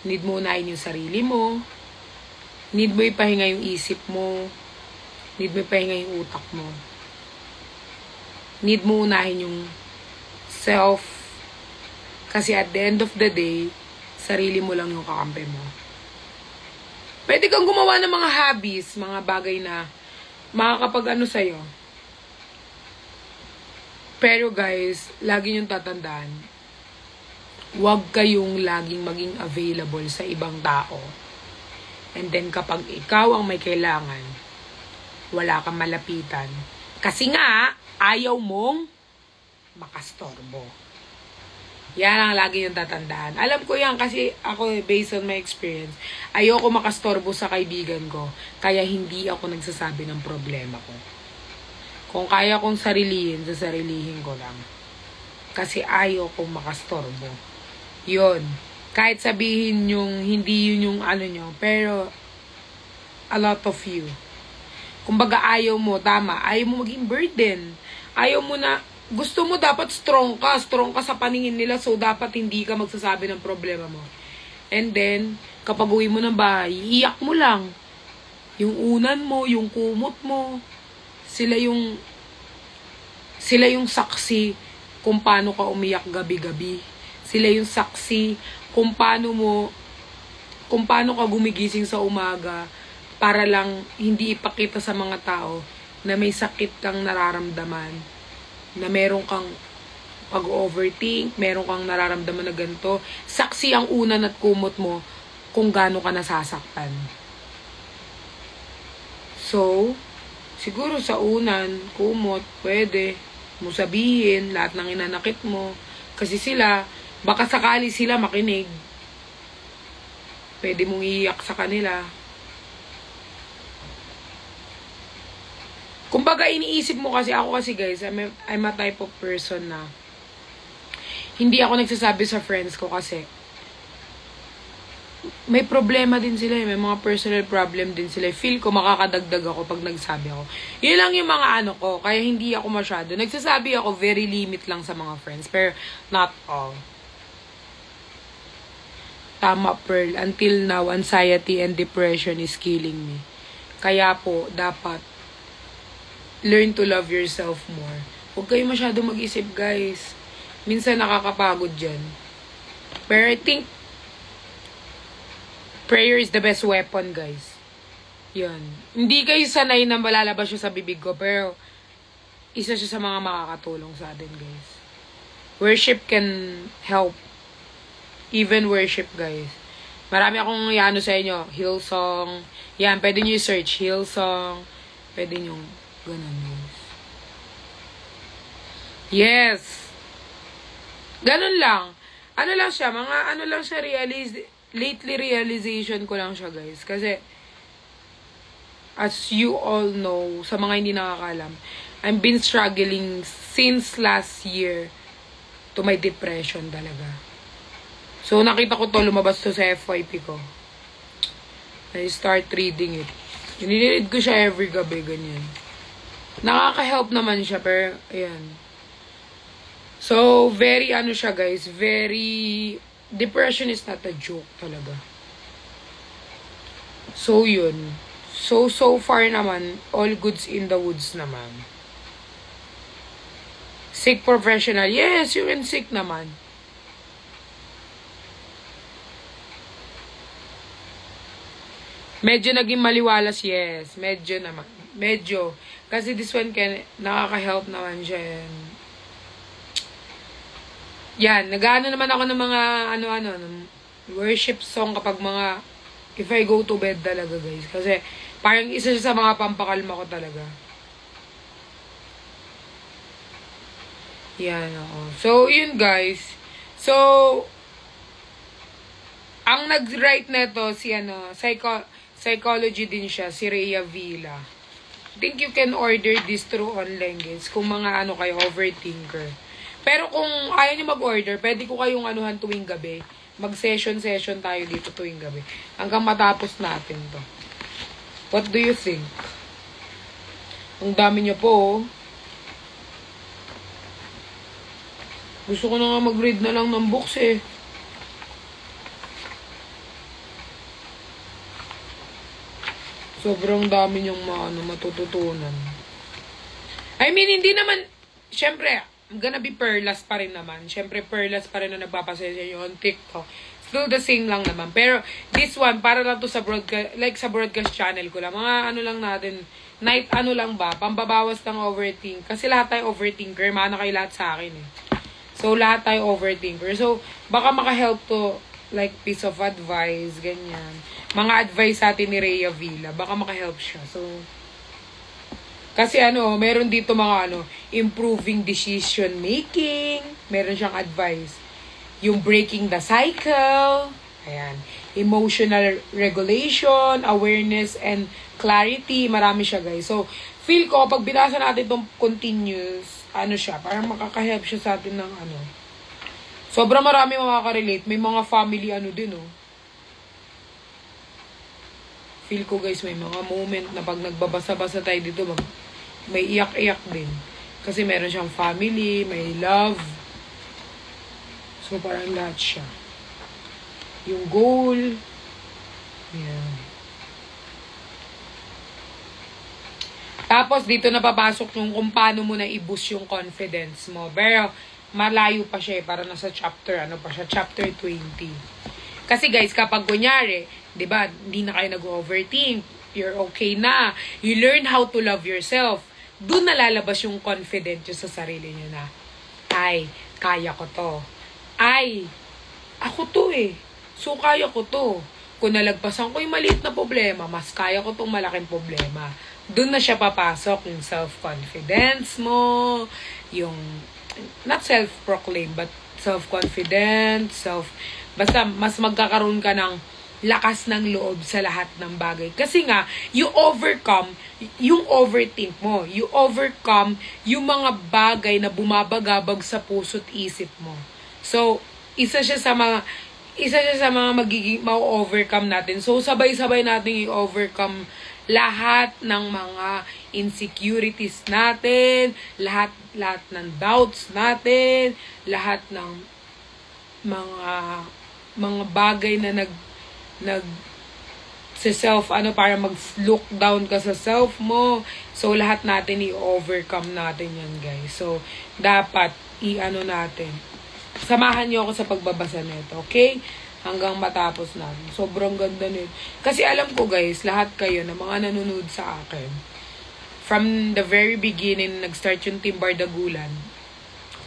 Need mo unahin yung sarili mo. Need mo ipahinga yung isip mo. Need mo ipahinga yung utak mo. Need mo unahin yung self. Kasi at the end of the day, sarili mo lang yung kakampi mo. Pwede kang gumawa ng mga hobbies, mga bagay na makakapag-ano sa'yo. Pero guys, lagi niyong tatandaan, huwag kayong laging maging available sa ibang tao. And then kapag ikaw ang may kailangan, wala kang malapitan. Kasi nga, ayaw mong makastorbo. Yan ang lagi yung tatandaan. Alam ko yan kasi ako, based on my experience, ayoko makastorbo sa kaibigan ko. Kaya hindi ako nagsasabi ng problema ko. Kung kaya kong sarilihin, sasarilihin ko lang. Kasi ayoko makastorbo. Yun. Kahit sabihin yung hindi yun yung ano nyo, pero a lot of you. Kumbaga ayaw mo, tama, ayaw mo maging burden. Ayaw mo na, gusto mo dapat strong ka sa paningin nila, so dapat hindi ka magsasabi ng problema mo. And then, kapag uwi mo ng bahay, iyak mo lang. Yung unan mo, yung kumot mo, sila yung saksi kung paano ka umiyak gabi-gabi. Sila yung saksi kung paano ka gumigising sa umaga para lang hindi ipakita sa mga tao na may sakit kang nararamdaman, na meron kang pag-overthink, meron kang nararamdaman na ganito. Saksi ang unan at kumot mo kung gaano ka nasasaktan. So, siguro sa unan, kumot, pwede mo sabihin lahat ng inanakit mo. Kasi sila, baka sakali sila makinig. Pwede mong iiyak sa kanila. Kumbaga, iniisip mo kasi, ako kasi guys, I'm a type of person na hindi ako nagsasabi sa friends ko kasi may problema din sila, may mga personal problem din sila. Feel ko makakadagdag ako pag nagsabi ako. Yun lang yung mga ano ko, kaya hindi ako masyado. Nagsasabi ako, very limit lang sa mga friends, pero not all. Tama, Pearl. Until now, anxiety and depression is killing me. Kaya po, dapat learn to love yourself more. Huwag kayo masyado mag-isip, guys. Minsan nakakapagod dyan. Pero I think prayer is the best weapon, guys. Yun. Hindi kayo sanay na malalabas siya sa bibig ko, pero isa siya sa mga makakatulong sa atin, guys. Worship can help. Even worship, guys. Marami akong ano sa inyo. Hillsong. Yan, pwede nyo i-search. Hillsong. Pwede nyo ganun, guys. Yes. Ganun lang. Ano lang siya, mga ano lang siya lately realization ko lang siya, guys. Kasi, as you all know, sa mga hindi nakakalam, I've been struggling since last year to my depression talaga. So, nakita ko to, lumabas to sa FYP ko. I start reading it. Niniread ko siya every gabi, ganyan. Nakaka-help naman siya, pero, ayan. So, very, ano siya, guys, very, depression is not a joke talaga. So, yun. So far naman, all goods in the woods naman. Seek professional. Yes, you can seek naman. Medyo naging maliwalas, yes. Medyo naman. Medyo. Kasi this one nakaka-help naman siya. Yan. Nag-ano naman ako ng mga worship song kapag mga if I go to bed talaga, guys. Kasi parang isa siya sa mga pampakalma ko talaga. Yan ako. So, yun guys. So, ang nag-write neto si psychology din siya, si Rhea Villa. think you can order this through online, guys. Kung mga ano kayo, overthinker. Pero kung ayaw nyo mag-order, pwede ko kayong anuhan tuwing gabi. Mag-session tayo dito tuwing gabi. Hanggang matapos natin to. What do you think? Ang dami nyo po, oh. Gusto ko na nga mag-read na lang ng books, eh. Sobrang dami niyong matututunan. I mean, hindi naman, syempre, I'm gonna be perlas pa rin naman. Syempre, perlas pa rin na nagpapasaya nyo on TikTok. Still the same lang naman. Pero, this one, para lang to sa broadcast, like sa broadcast channel ko lang. Mga ano lang natin, night ano lang ba, pambabawas ng overthink. Kasi lahat tayo overthinker, mana kayo lahat sa akin eh. So, lahat tayo overthinker. So, baka makahelp to, like, piece of advice, ganyan. Mga advice sa atin ni Rhea Villa. Baka makahelp siya. So, kasi meron dito mga improving decision making. Meron siyang advice. Yung breaking the cycle. Ayan. Emotional regulation, awareness, and clarity. Marami siya, guys. So, feel ko, pag binasa natin itong continuous, siya, parang makakahelp siya sa atin ng Sobrang marami makaka-relate. May mga family din, oh. Feel ko, guys, may mga moment na pag nagbabasa-basa tayo dito, may iyak-iyak din. Kasi meron siyang family, may love. So, parang lahat siya. Yung goal. Yan. Tapos, dito na papasok yung kung paano mo na i-boost yung confidence mo. Pero, malayo pa siya, para nasa chapter, chapter 20. Kasi guys, kapag kunyari, di ba, hindi na kayo nag-overthink, you're okay na, you learn how to love yourself, doon nalalabas yung confidence nyo sa sarili nyo na, ay, kaya ko to. Ay, ako to eh. So, kaya ko to. Kung nalagpasan ko yung maliit na problema, mas kaya ko tong malaking problema. Doon na siya papasok yung self-confidence mo, yung, not self-proclaim, but self-confidence, basta mas magkakaroon ka ng lakas ng loob sa lahat ng bagay. Kasi nga, you overcome yung overthink mo. You overcome yung mga bagay na bumabagabag sa puso't isip mo. So, isa siya sa mga magiging ma-overcome natin. So, sabay-sabay natin i-overcome lahat ng mga insecurities natin, lahat ng doubts natin, lahat ng mga bagay na sa self, para mag-look down ka sa self mo. So, lahat natin i-overcome natin yan, guys. So, dapat natin. Samahan niyo ako sa pagbabasa nito, okay? Hanggang matapos natin. Sobrang ganda nito. Kasi alam ko, guys, lahat kayo na mga nanonood sa akin, from the very beginning, nag-start yung Team Bardagulan.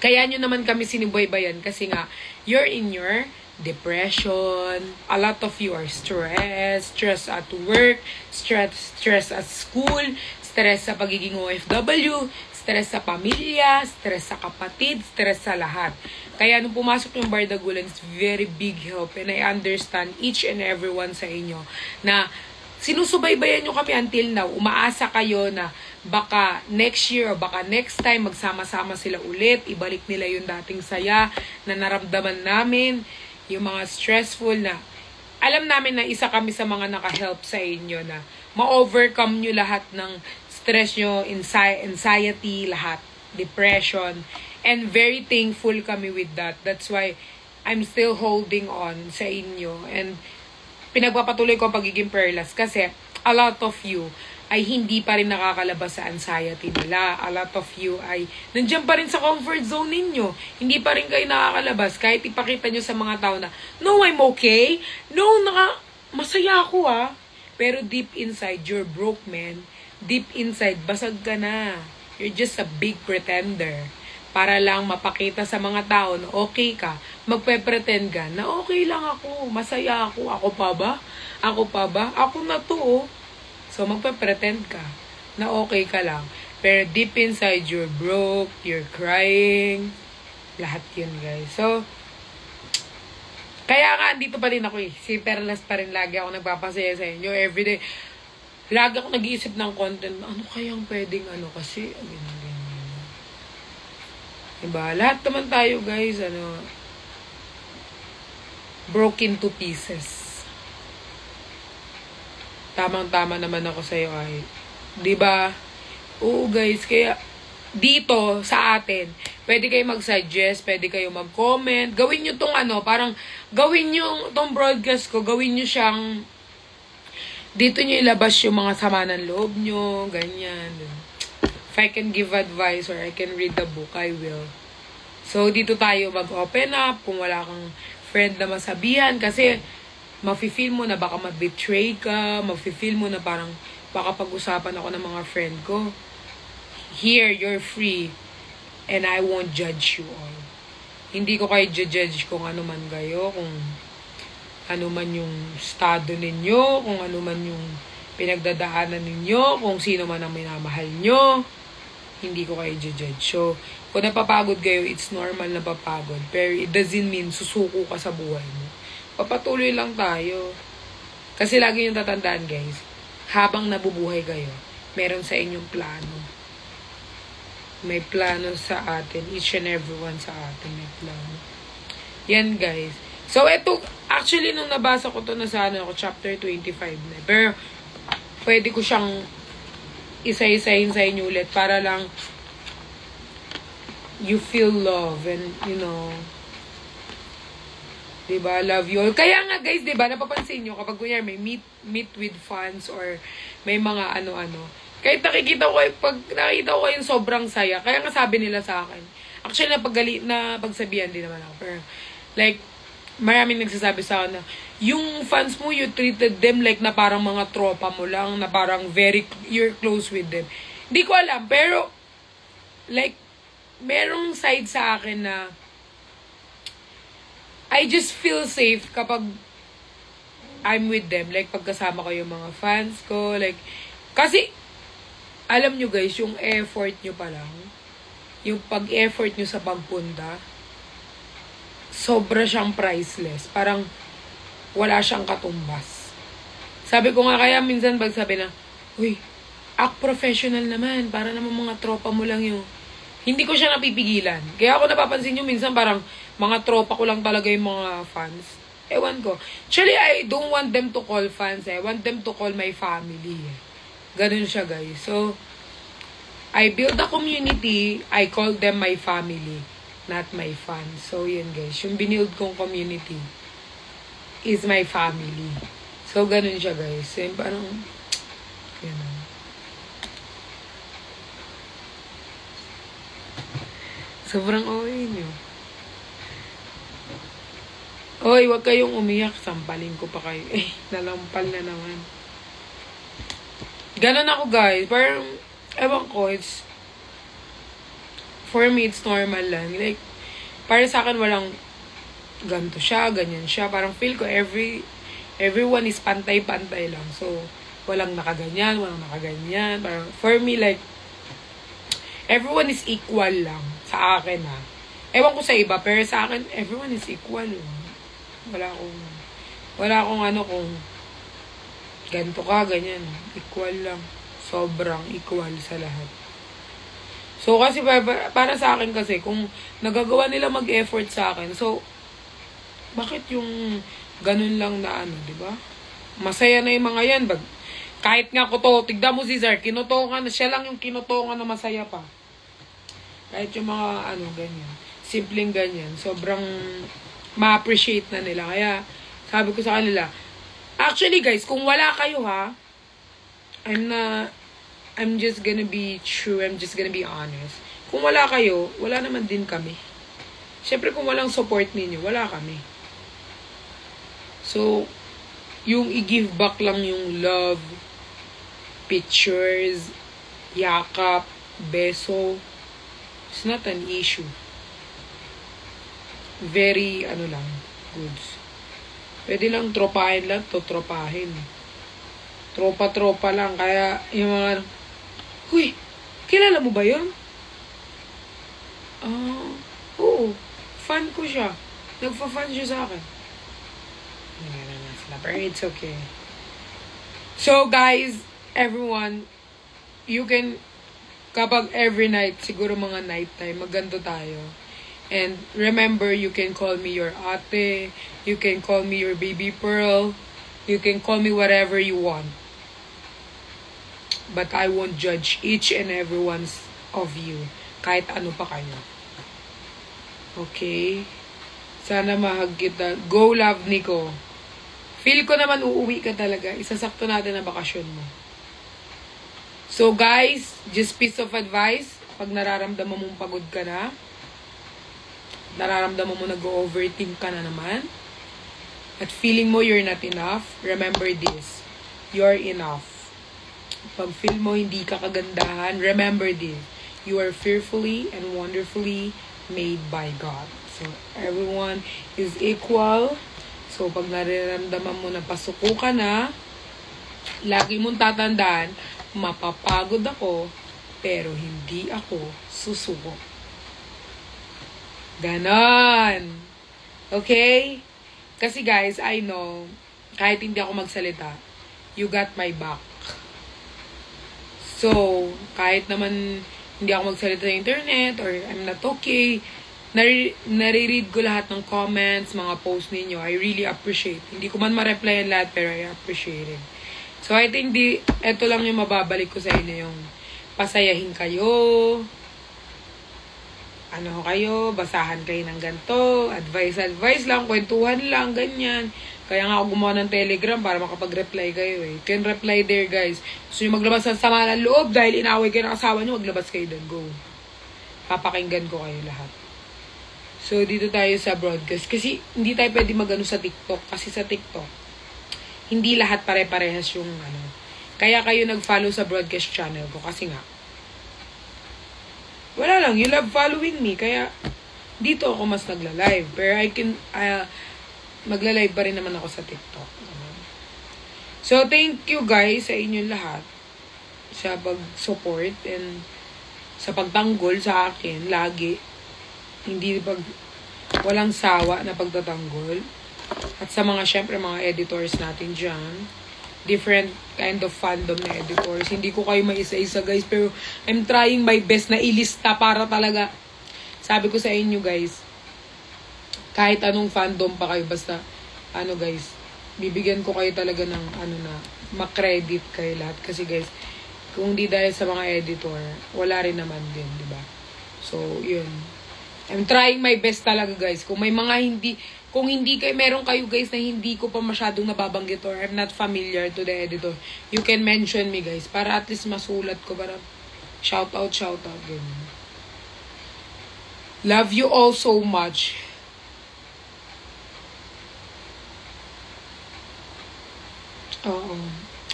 Kaya nyo naman kami sinubaybayan kasi nga, you're in your depression, a lot of you are stress at work, stress at school, stress sa pagiging OFW, stress sa pamilya, stress sa kapatid, stress sa lahat. Kaya nung pumasok yung Bardagulan, it's very big help and I understand each and every one sa inyo na sinusubaybayan nyo kami until now. Umaasa kayo na baka next year o baka next time magsama-sama sila ulit, ibalik nila yung dating saya na naramdaman namin, yung mga stressful na alam namin na isa kami sa mga naka-help sa inyo na ma-overcome nyo lahat ng stress nyo, anxiety, lahat, depression, and very thankful kami with that. That's why I'm still holding on sa inyo and pinagpapatuloy ko ang pagiging perlas kasi a lot of you ay hindi pa rin nakakalabas sa anxiety nila. A lot of you ay nandiyan pa rin sa comfort zone ninyo. Hindi pa rin kayo nakakalabas kahit ipakita nyo sa mga tao na, no, I'm okay. No, masaya ako Pero deep inside, you're broke, man. Deep inside, basag ka na. You're just a big pretender. Para lang mapakita sa mga tao na okay ka. Magpe-pretend ka na okay lang ako. Masaya ako. Ako pa ba? Ako pa ba? Ako na to. So, magpe-pretend ka na okay ka lang. Pero deep inside, you're broke, you're crying. Lahat yun, guys. So, kaya nga, andito pa rin ako Si Perlas pa rin lagi ako nagpapasaya sa inyo everyday. lagi ako nag-iisip ng content, ano kayang pwedeng kasi, ganyan. Diba? Lahat naman tayo, guys, broken to pieces. Tamang-tama naman ako sa'yo, ay. Diba? Oo, guys, kaya, dito, sa atin, pwede kayo mag-suggest, pwede kayo mag-comment, gawin nyo tong parang, gawin nyo tong broadcast ko, gawin nyo siyang, dito nyo ilabas yung mga sama ng loob nyo, ganyan. If I can give advice or I can read the book, I will. So, dito tayo mag-open up kung wala kang friend na masabihan kasi mafe-feel mo na baka ma-betray ka, mafe-feel mo na parang baka pag-usapan ako ng mga friend ko. Here, you're free and I won't judge you all. Hindi ko kayo judge kung ano man kayo, kung ano man yung estado ninyo, kung ano man yung pinagdadaanan ninyo, kung sino man ang minamahal nyo. Hindi ko kayo judge. So, kung napapagod kayo, it's normal na papagod. Pero it doesn't mean susuko ka sa buhay mo. Papatuloy lang tayo. Kasi lagi yung tatandaan, guys, habang nabubuhay kayo, meron sa inyong plano. May plano sa atin. Each and everyone sa atin may plano. Yan, guys. So, ito, actually, nung nabasa ko to na sa chapter 25 na. Pero, pwede ko siyang isa-isahin sa inyo ulit para lang you feel love and, diba, love you all. Kaya nga, guys, diba, napapansin nyo, kapag kunyari may meet with fans or may mga kahit nakikita ko, pag nakita ko yung sobrang saya, kaya nga sabi nila sa akin, actually, pagsabihan din naman ako, pero, like, maraming nagsasabi sa akin na, yung fans mo, you treated them like na parang mga tropa mo lang, na parang you're close with them. Hindi ko alam, pero, like, merong side sa akin na, I just feel safe kapag I'm with them. Like, pagkasama ko yung mga fans ko, like, kasi, alam nyo guys, yung effort nyo pa lang, yung pag-effort nyo sa pagpunta, sobra siyang priceless. Parang, wala siyang katumbas. Sabi ko nga kaya minsan pag sabi na, uy, act professional naman, para naman mga tropa mo lang yung, hindi ko siya napipigilan. Kaya ako napapansin nyo minsan parang, mga tropa ko lang talaga yung mga fans. Ewan ko. Actually, I don't want them to call fans. I want them to call my family. Ganun siya, guys. So, I build a community, I call them my family, not my fans. So, yun, guys. Yung binild kong community is my family. So, ganun siya, guys. So, parang, yun. Sobrang okay nyo. Oy, wag kayong umiyak. Sampalin ko pa kayo. Nalampal na naman. Ganun ako, guys. Parang, ewan ko, for me, it's normal lang. Like, para sa akin, walang ganito siya, ganyan siya. Parang feel ko, everyone is pantay-pantay lang. So, walang nakaganyan, walang nakaganyan. Parang, for me, like, everyone is equal lang. Sa akin, ha. Ewan ko sa iba, pero sa akin, everyone is equal. Wala akong kung ganito ka, ganyan. Equal lang. Sobrang equal sa lahat. So, kasi para sa akin kasi, kung nagagawa nila mag-effort sa akin, so, bakit yung ganun lang na diba? Masaya na yung mga yan. Kahit nga ko to, tignan mo si Zar, kinutongan, siya lang yung kinutongan na masaya pa. Kahit yung mga, ganyan. Simpleng ganyan. Sobrang ma-appreciate na nila. Kaya, sabi ko sa kanila, actually guys, kung wala kayo ha, I'm just gonna be true, I'm just gonna be honest. Kung wala kayo, wala naman din kami. Siyempre kung walang support ninyo, wala kami. So, yung i-give back lang yung love, pictures, yakap, beso, it's not an issue. Very, lang, goods. Pwede lang tropahin lang to, tropahin. Tropa-tropa lang. Kaya, yung mga, huy, kilala mo ba yun? Oo. Fan ko siya. Nagfa-fan siya sa akin. Pero it's okay. So, guys, everyone, you can, kapag every night, siguro mga nighttime, magganto tayo. And remember, you can call me your ate, you can call me your baby pearl, you can call me whatever you want. But I won't judge each and every one of you, kahit ano pa kayo. Okay? Sana mahag kita. Go, love, Nico. Feel ko naman uuwi ka talaga. Isasakto natin ang bakasyon mo. So guys, just piece of advice. Pag nararamdaman mong pagod ka na, nararamdaman mo nag-overthink ka na naman, at feeling mo you're not enough, remember this. You're enough. Pag feel mo hindi ka kagandahan, remember this. You are fearfully and wonderfully made by God. So, everyone is equal. So, pag nararamdaman mo na pasuko ka na, lagi mong tatandaan, mapapagod ako, pero hindi ako susuko. Ganon. Okay? Kasi guys, I know, kahit hindi ako magsalita, you got my back. So, kahit naman hindi ako magsalita sa internet or I'm not okay, nare-read ko lahat ng comments, mga posts ninyo. I really appreciate. Hindi ko man ma-replyan lahat, pero I appreciate it. So, I think ito lang yung mababalik ko sa inyo, yung pasayahin kayo, ano kayo, basahan kayo ng ganito, advice lang, kwentuhan lang, ganyan. Kaya nga ako gumawa ng Telegram para makapag-reply kayo eh. You can reply there, guys. Gusto nyo maglabas ng sama ng loob dahil inaway kayo ng asawa nyo, maglabas kayo doon. Go. Papakinggan ko kayo lahat. So, dito tayo sa broadcast. Kasi, hindi tayo pwede magano sa TikTok. Kasi sa TikTok, hindi lahat pare-parehas yung ano. Kaya kayo nag-follow sa broadcast channel ko. Kasi nga, wala lang. You love following me. Kaya, dito ako mas nagla-live. Pero magla-live pa rin naman ako sa TikTok. So, thank you guys sa inyong lahat sa pag-support and sa pagtanggol sa akin lagi. Hindi walang sawa na pagtatanggol. At sa mga, syempre, mga editors natin dyan. Different kind of fandom na editors. Hindi ko kayo maisa-isa, guys. Pero I'm trying my best na ilista para talaga. Sabi ko sa inyo, guys, kahit anong fandom pa kayo, basta, guys, bibigyan ko kayo talaga ng, makredit kayo lahat. Kasi, guys, kung di dahil sa mga editor, wala rin naman din, di ba? So, yun. I'm trying my best talaga, guys. Kung may mga meron kayo, guys, na hindi ko pa masyadong nababanggit or I'm not familiar to the editor, you can mention me, guys, para at least masulat ko, para shout out, ganyan. Love you all so much. Oo.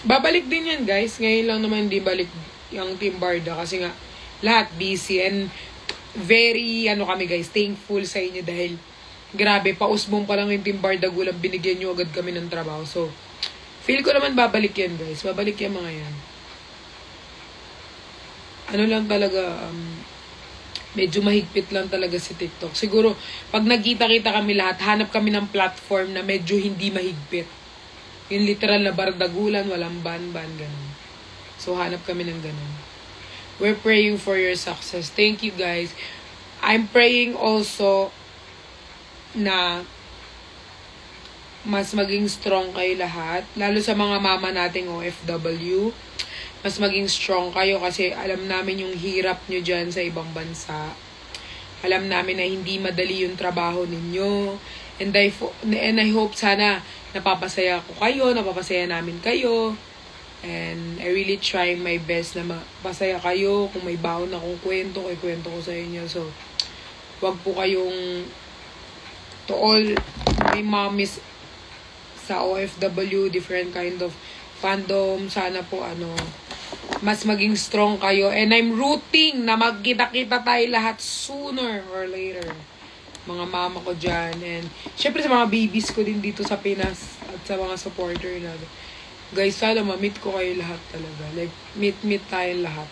Babalik din yan, guys. Ngayon lang naman hindi balik yung Team Barda kasi nga lahat busy and very, kami guys, thankful sa inyo dahil grabe, pausbong pa lang yung Team Barda Gulang, binigyan nyo agad kami ng trabaho. So, feel ko naman babalik yan, guys. Babalik yan mga yan. Lang talaga, medyo mahigpit lang talaga si TikTok. Siguro, pag nagkita-kita kami lahat, hanap kami ng platform na medyo hindi mahigpit. Yung literal na bardagulan, walang ban-ban, ganun. So, hanap kami ng ganun. We're praying for your success. Thank you, guys. I'm praying also na mas maging strong kayo lahat. Lalo sa mga mama nating OFW. Mas maging strong kayo kasi alam namin yung hirap nyo dyan sa ibang bansa. Alam namin na hindi madali yung trabaho ninyo. And I hope sana napapasaya ko kayo, napapasaya namin kayo. And I really try my best na mapasaya kayo. Kung may baon akong kwento, kwento ko sa inyo. So, wag po kayong to all my mommies sa OFW, different kind of fandom. Sana po, mas maging strong kayo. And I'm rooting na magkita-kita tayo lahat sooner or later. Mga mama ko dyan. And, syempre sa mga babies ko din dito sa Pinas at sa mga supporter natin. Guys, sana ma-meet ko kayo lahat talaga. Like, meet tayo lahat.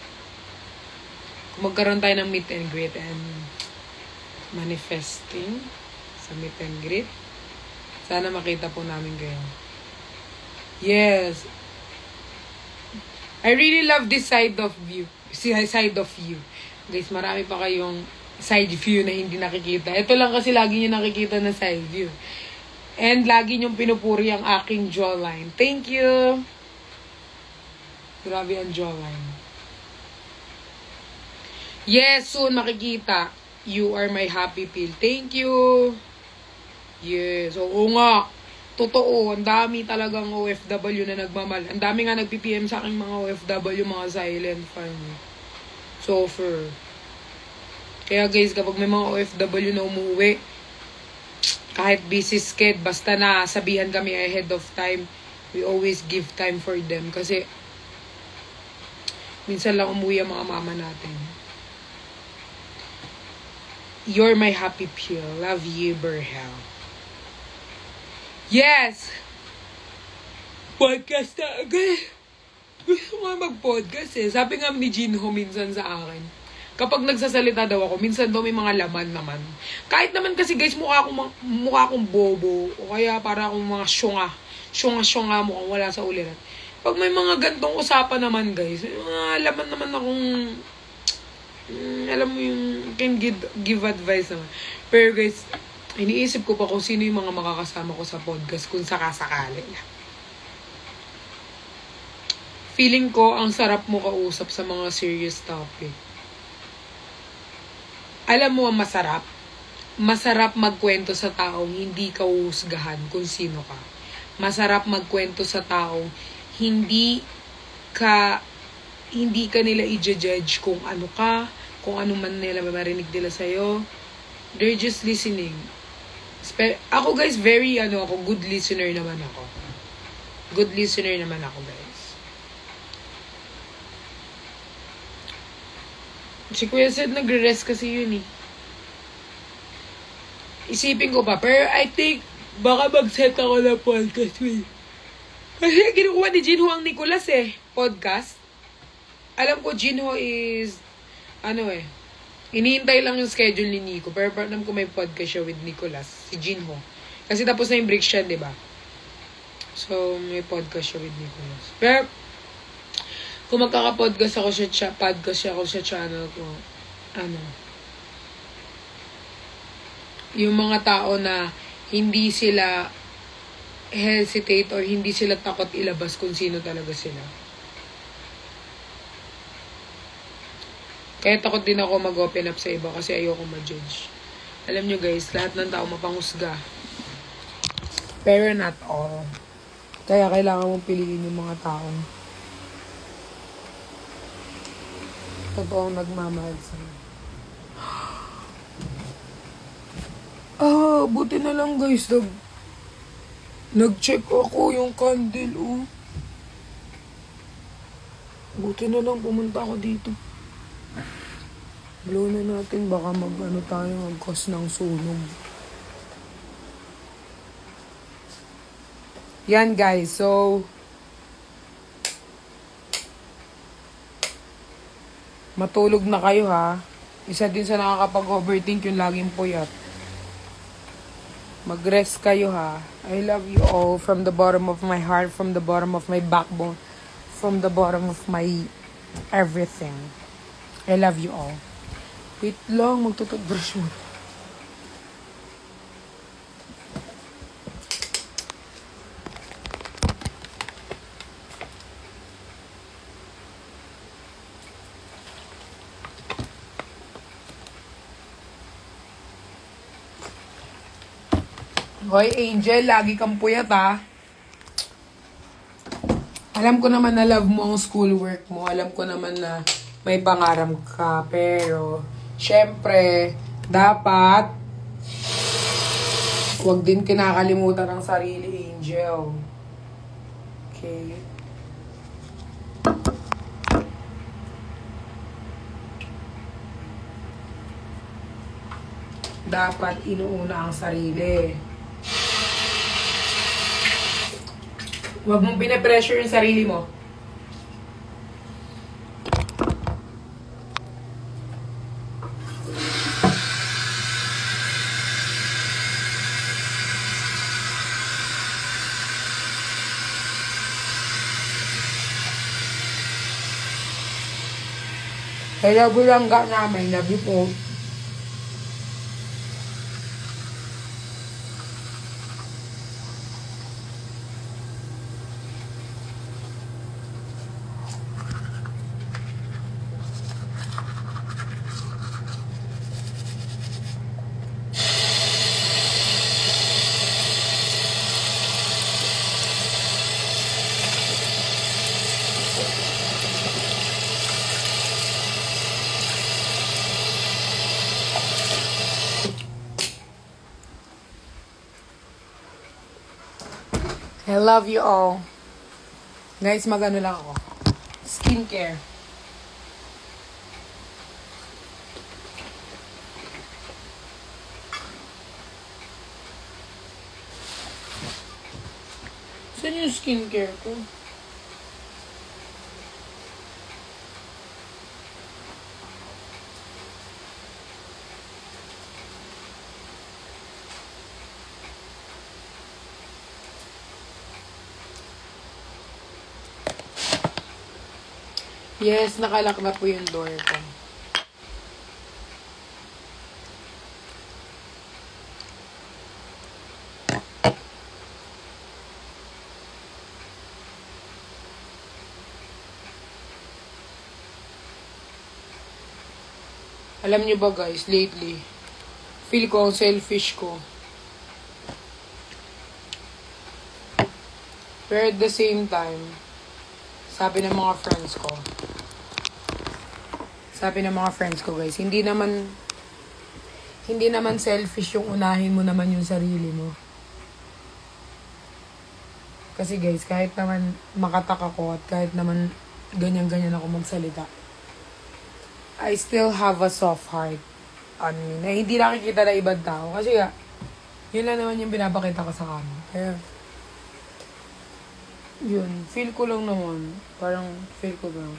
Kung magkaroon tayo ng meet and greet and manifesting sa meet and greet, sana makita po namin kayo. Yes. I really love this side of you. Side of you. Guys, marami pa kayong side view na hindi nakikita. Ito lang kasi lagi nyo nakikita na side view. And lagi nyong pinupuri ang aking jawline. Thank you. Grabe ang jawline. Yes, soon makikita. You are my happy pill. Thank you. Yes, oo nga. Totoo, ang dami talagang OFW na nagmamahal. Ang dami nga nag-PPM sa aking mga OFW, mga silent fan. Suffer. Kaya guys, kapag may mga OFW na umuwi, kahit busy sked, basta na sabihan kami ahead of time, we always give time for them. Kasi, minsan lang umuwi ang mga mama natin. You're my happy pill. Love you, Berhel. Yes! Podcast na agad. Gusto nga mag-podcast eh. Sabi nga ni Jinho minsan sa akin, kapag nagsasalita daw ako, minsan daw may mga laman naman. Kahit naman kasi guys, mukha akong bobo. O kaya para akong mga syunga. Syunga mukhang wala sa uliran. Pag may mga gantong usapan naman guys, may mga laman naman akong, alam mo yung, can give advice naman. Pero guys, iniisip ko pa kung sino yung mga makakasama ko sa podcast kung sakasakali. Feeling ko, ang sarap mo kausap sa mga serious topic. Alam mo ang masarap? Masarap magkwento sa taong hindi ka uhusgahan kung sino ka. Masarap magkwento sa taong hindi ka nila i-judge kung ano ka, kung ano man nila marinig nila sa'yo. They're just listening. Ako guys, good listener naman ako. Good listener naman ako guys. Si Kuya Sed nagre-rest kasi yun eh. Isipin ko pa, pero I think baka mag-set ako ng podcast with. Kasi kinukuha ni Jinho ang Nicolas eh, podcast. Alam ko Jinho is, iniintay lang yung schedule ni Nico. Pero alam ko may podcast siya with Nicolas, si Jinho. Kasi tapos na yung break siya, diba? So, may podcast siya with Nicolas. Pero, kung magkaka-podcast ako sa channel ko, yung mga tao na hindi sila hesitate or hindi sila takot ilabas kung sino talaga sila. Kaya takot din ako mag-open up sa iba kasi ayoko ma-judge. Alam nyo guys, lahat ng tao mapanghusga. Pero not all. Kaya kailangan mong piliin yung mga taong totoong nagmamahal sa'yo. Buti na lang guys, nag-check ako yung candle, oh. Buti na lang pumunta ako dito. Blow na natin, baka mag-cause ng sunog. Yan guys, so matulog na kayo ha. Isa din sa nakakapag-overthink yung laging puyat. Mag-rest kayo ha. I love you all from the bottom of my heart, from the bottom of my backbone, from the bottom of my everything. I love you all. Wait lang, magtututbrush mo. Hoy, Angel, lagi kang puyat, ha? Alam ko naman na love mo ang schoolwork mo. Alam ko naman na may pangarap ka. Pero, syempre, dapat huwag din kinakalimutan ang sarili, Angel. Okay? Dapat inuuna ang sarili. Huwag mong pinapressure yung sarili mo. Kaya bulangga namin, love you po. I love you all. Guys, magano lang ako. Skincare. Saan yung skincare ko? Yes, nakalak na po yung door ko. Alam niyo ba guys, lately, feel ko ang selfish ko. Pero at the same time, sabi ng mga friends ko guys, hindi naman selfish yung unahin mo naman yung sarili mo. Kasi guys, kahit naman makatak ako at kahit naman ganyan-ganyan ako magsalita, I still have a soft heart on me na hindi nakikita na ibang tao. Kasi yun lang naman yung pinapakita ko sa kanya. Kaya, yun, feel ko lang naman. Parang feel ko lang.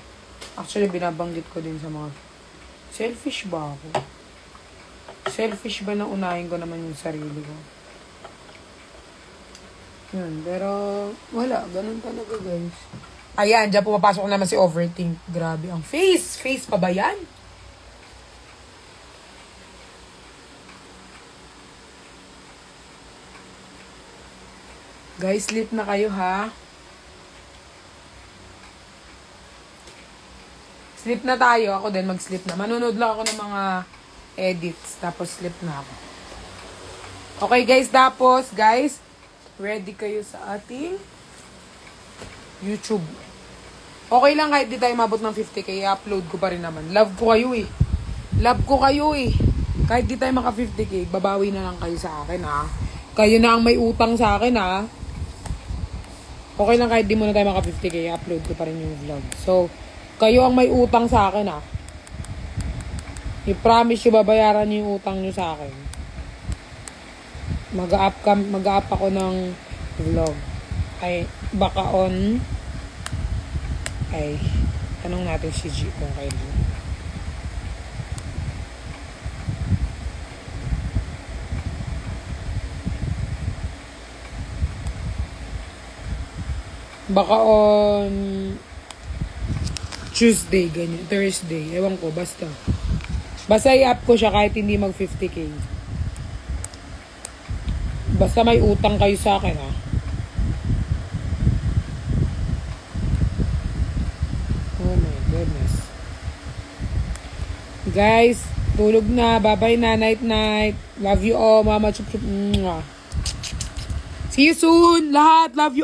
Actually, binabanggit ko din sa mga, selfish ba ako? Selfish ba na unahin ko naman yung sarili ko? Yun, pero wala, ganun talaga guys. Ayan, dyan pumapasok naman si overthink. Grabe, ang face. Face pa ba yan? Guys, sleep na kayo ha. Sleep na tayo. Ako din mag-sleep na. Manunod lang ako ng mga edits. Tapos sleep na ako. Okay guys, tapos guys, ready kayo sa ating YouTube. Okay lang kahit di tayo mabot ng 50k, i-upload ko pa rin naman. Love ko kayo eh. Love ko kayo eh. Kahit di tayo maka 50k, babawi na lang kayo sa akin ha. Kayo na ang may utang sa akin ha. Okay lang kahit di mo na tayo maka 50k, i-upload ko pa rin yung vlog. So, kayo ang may utang sa akin ha. I-promise yung babayaran yung utang nyo sa akin. Mag-up ako ng vlog. Ay, baka on. Ay, tanong natin si G kung kailan. Baka on Tuesday, ganyan. Thursday. Ewan ko, basta. Basta i-up ko siya kahit hindi mag 50k. Basta may utang kayo sa akin, ha. Oh my goodness. Guys, tulog na. Bye-bye na. Night-night. Love you all, mama. Chup-chup. See you soon, lahat. Love you.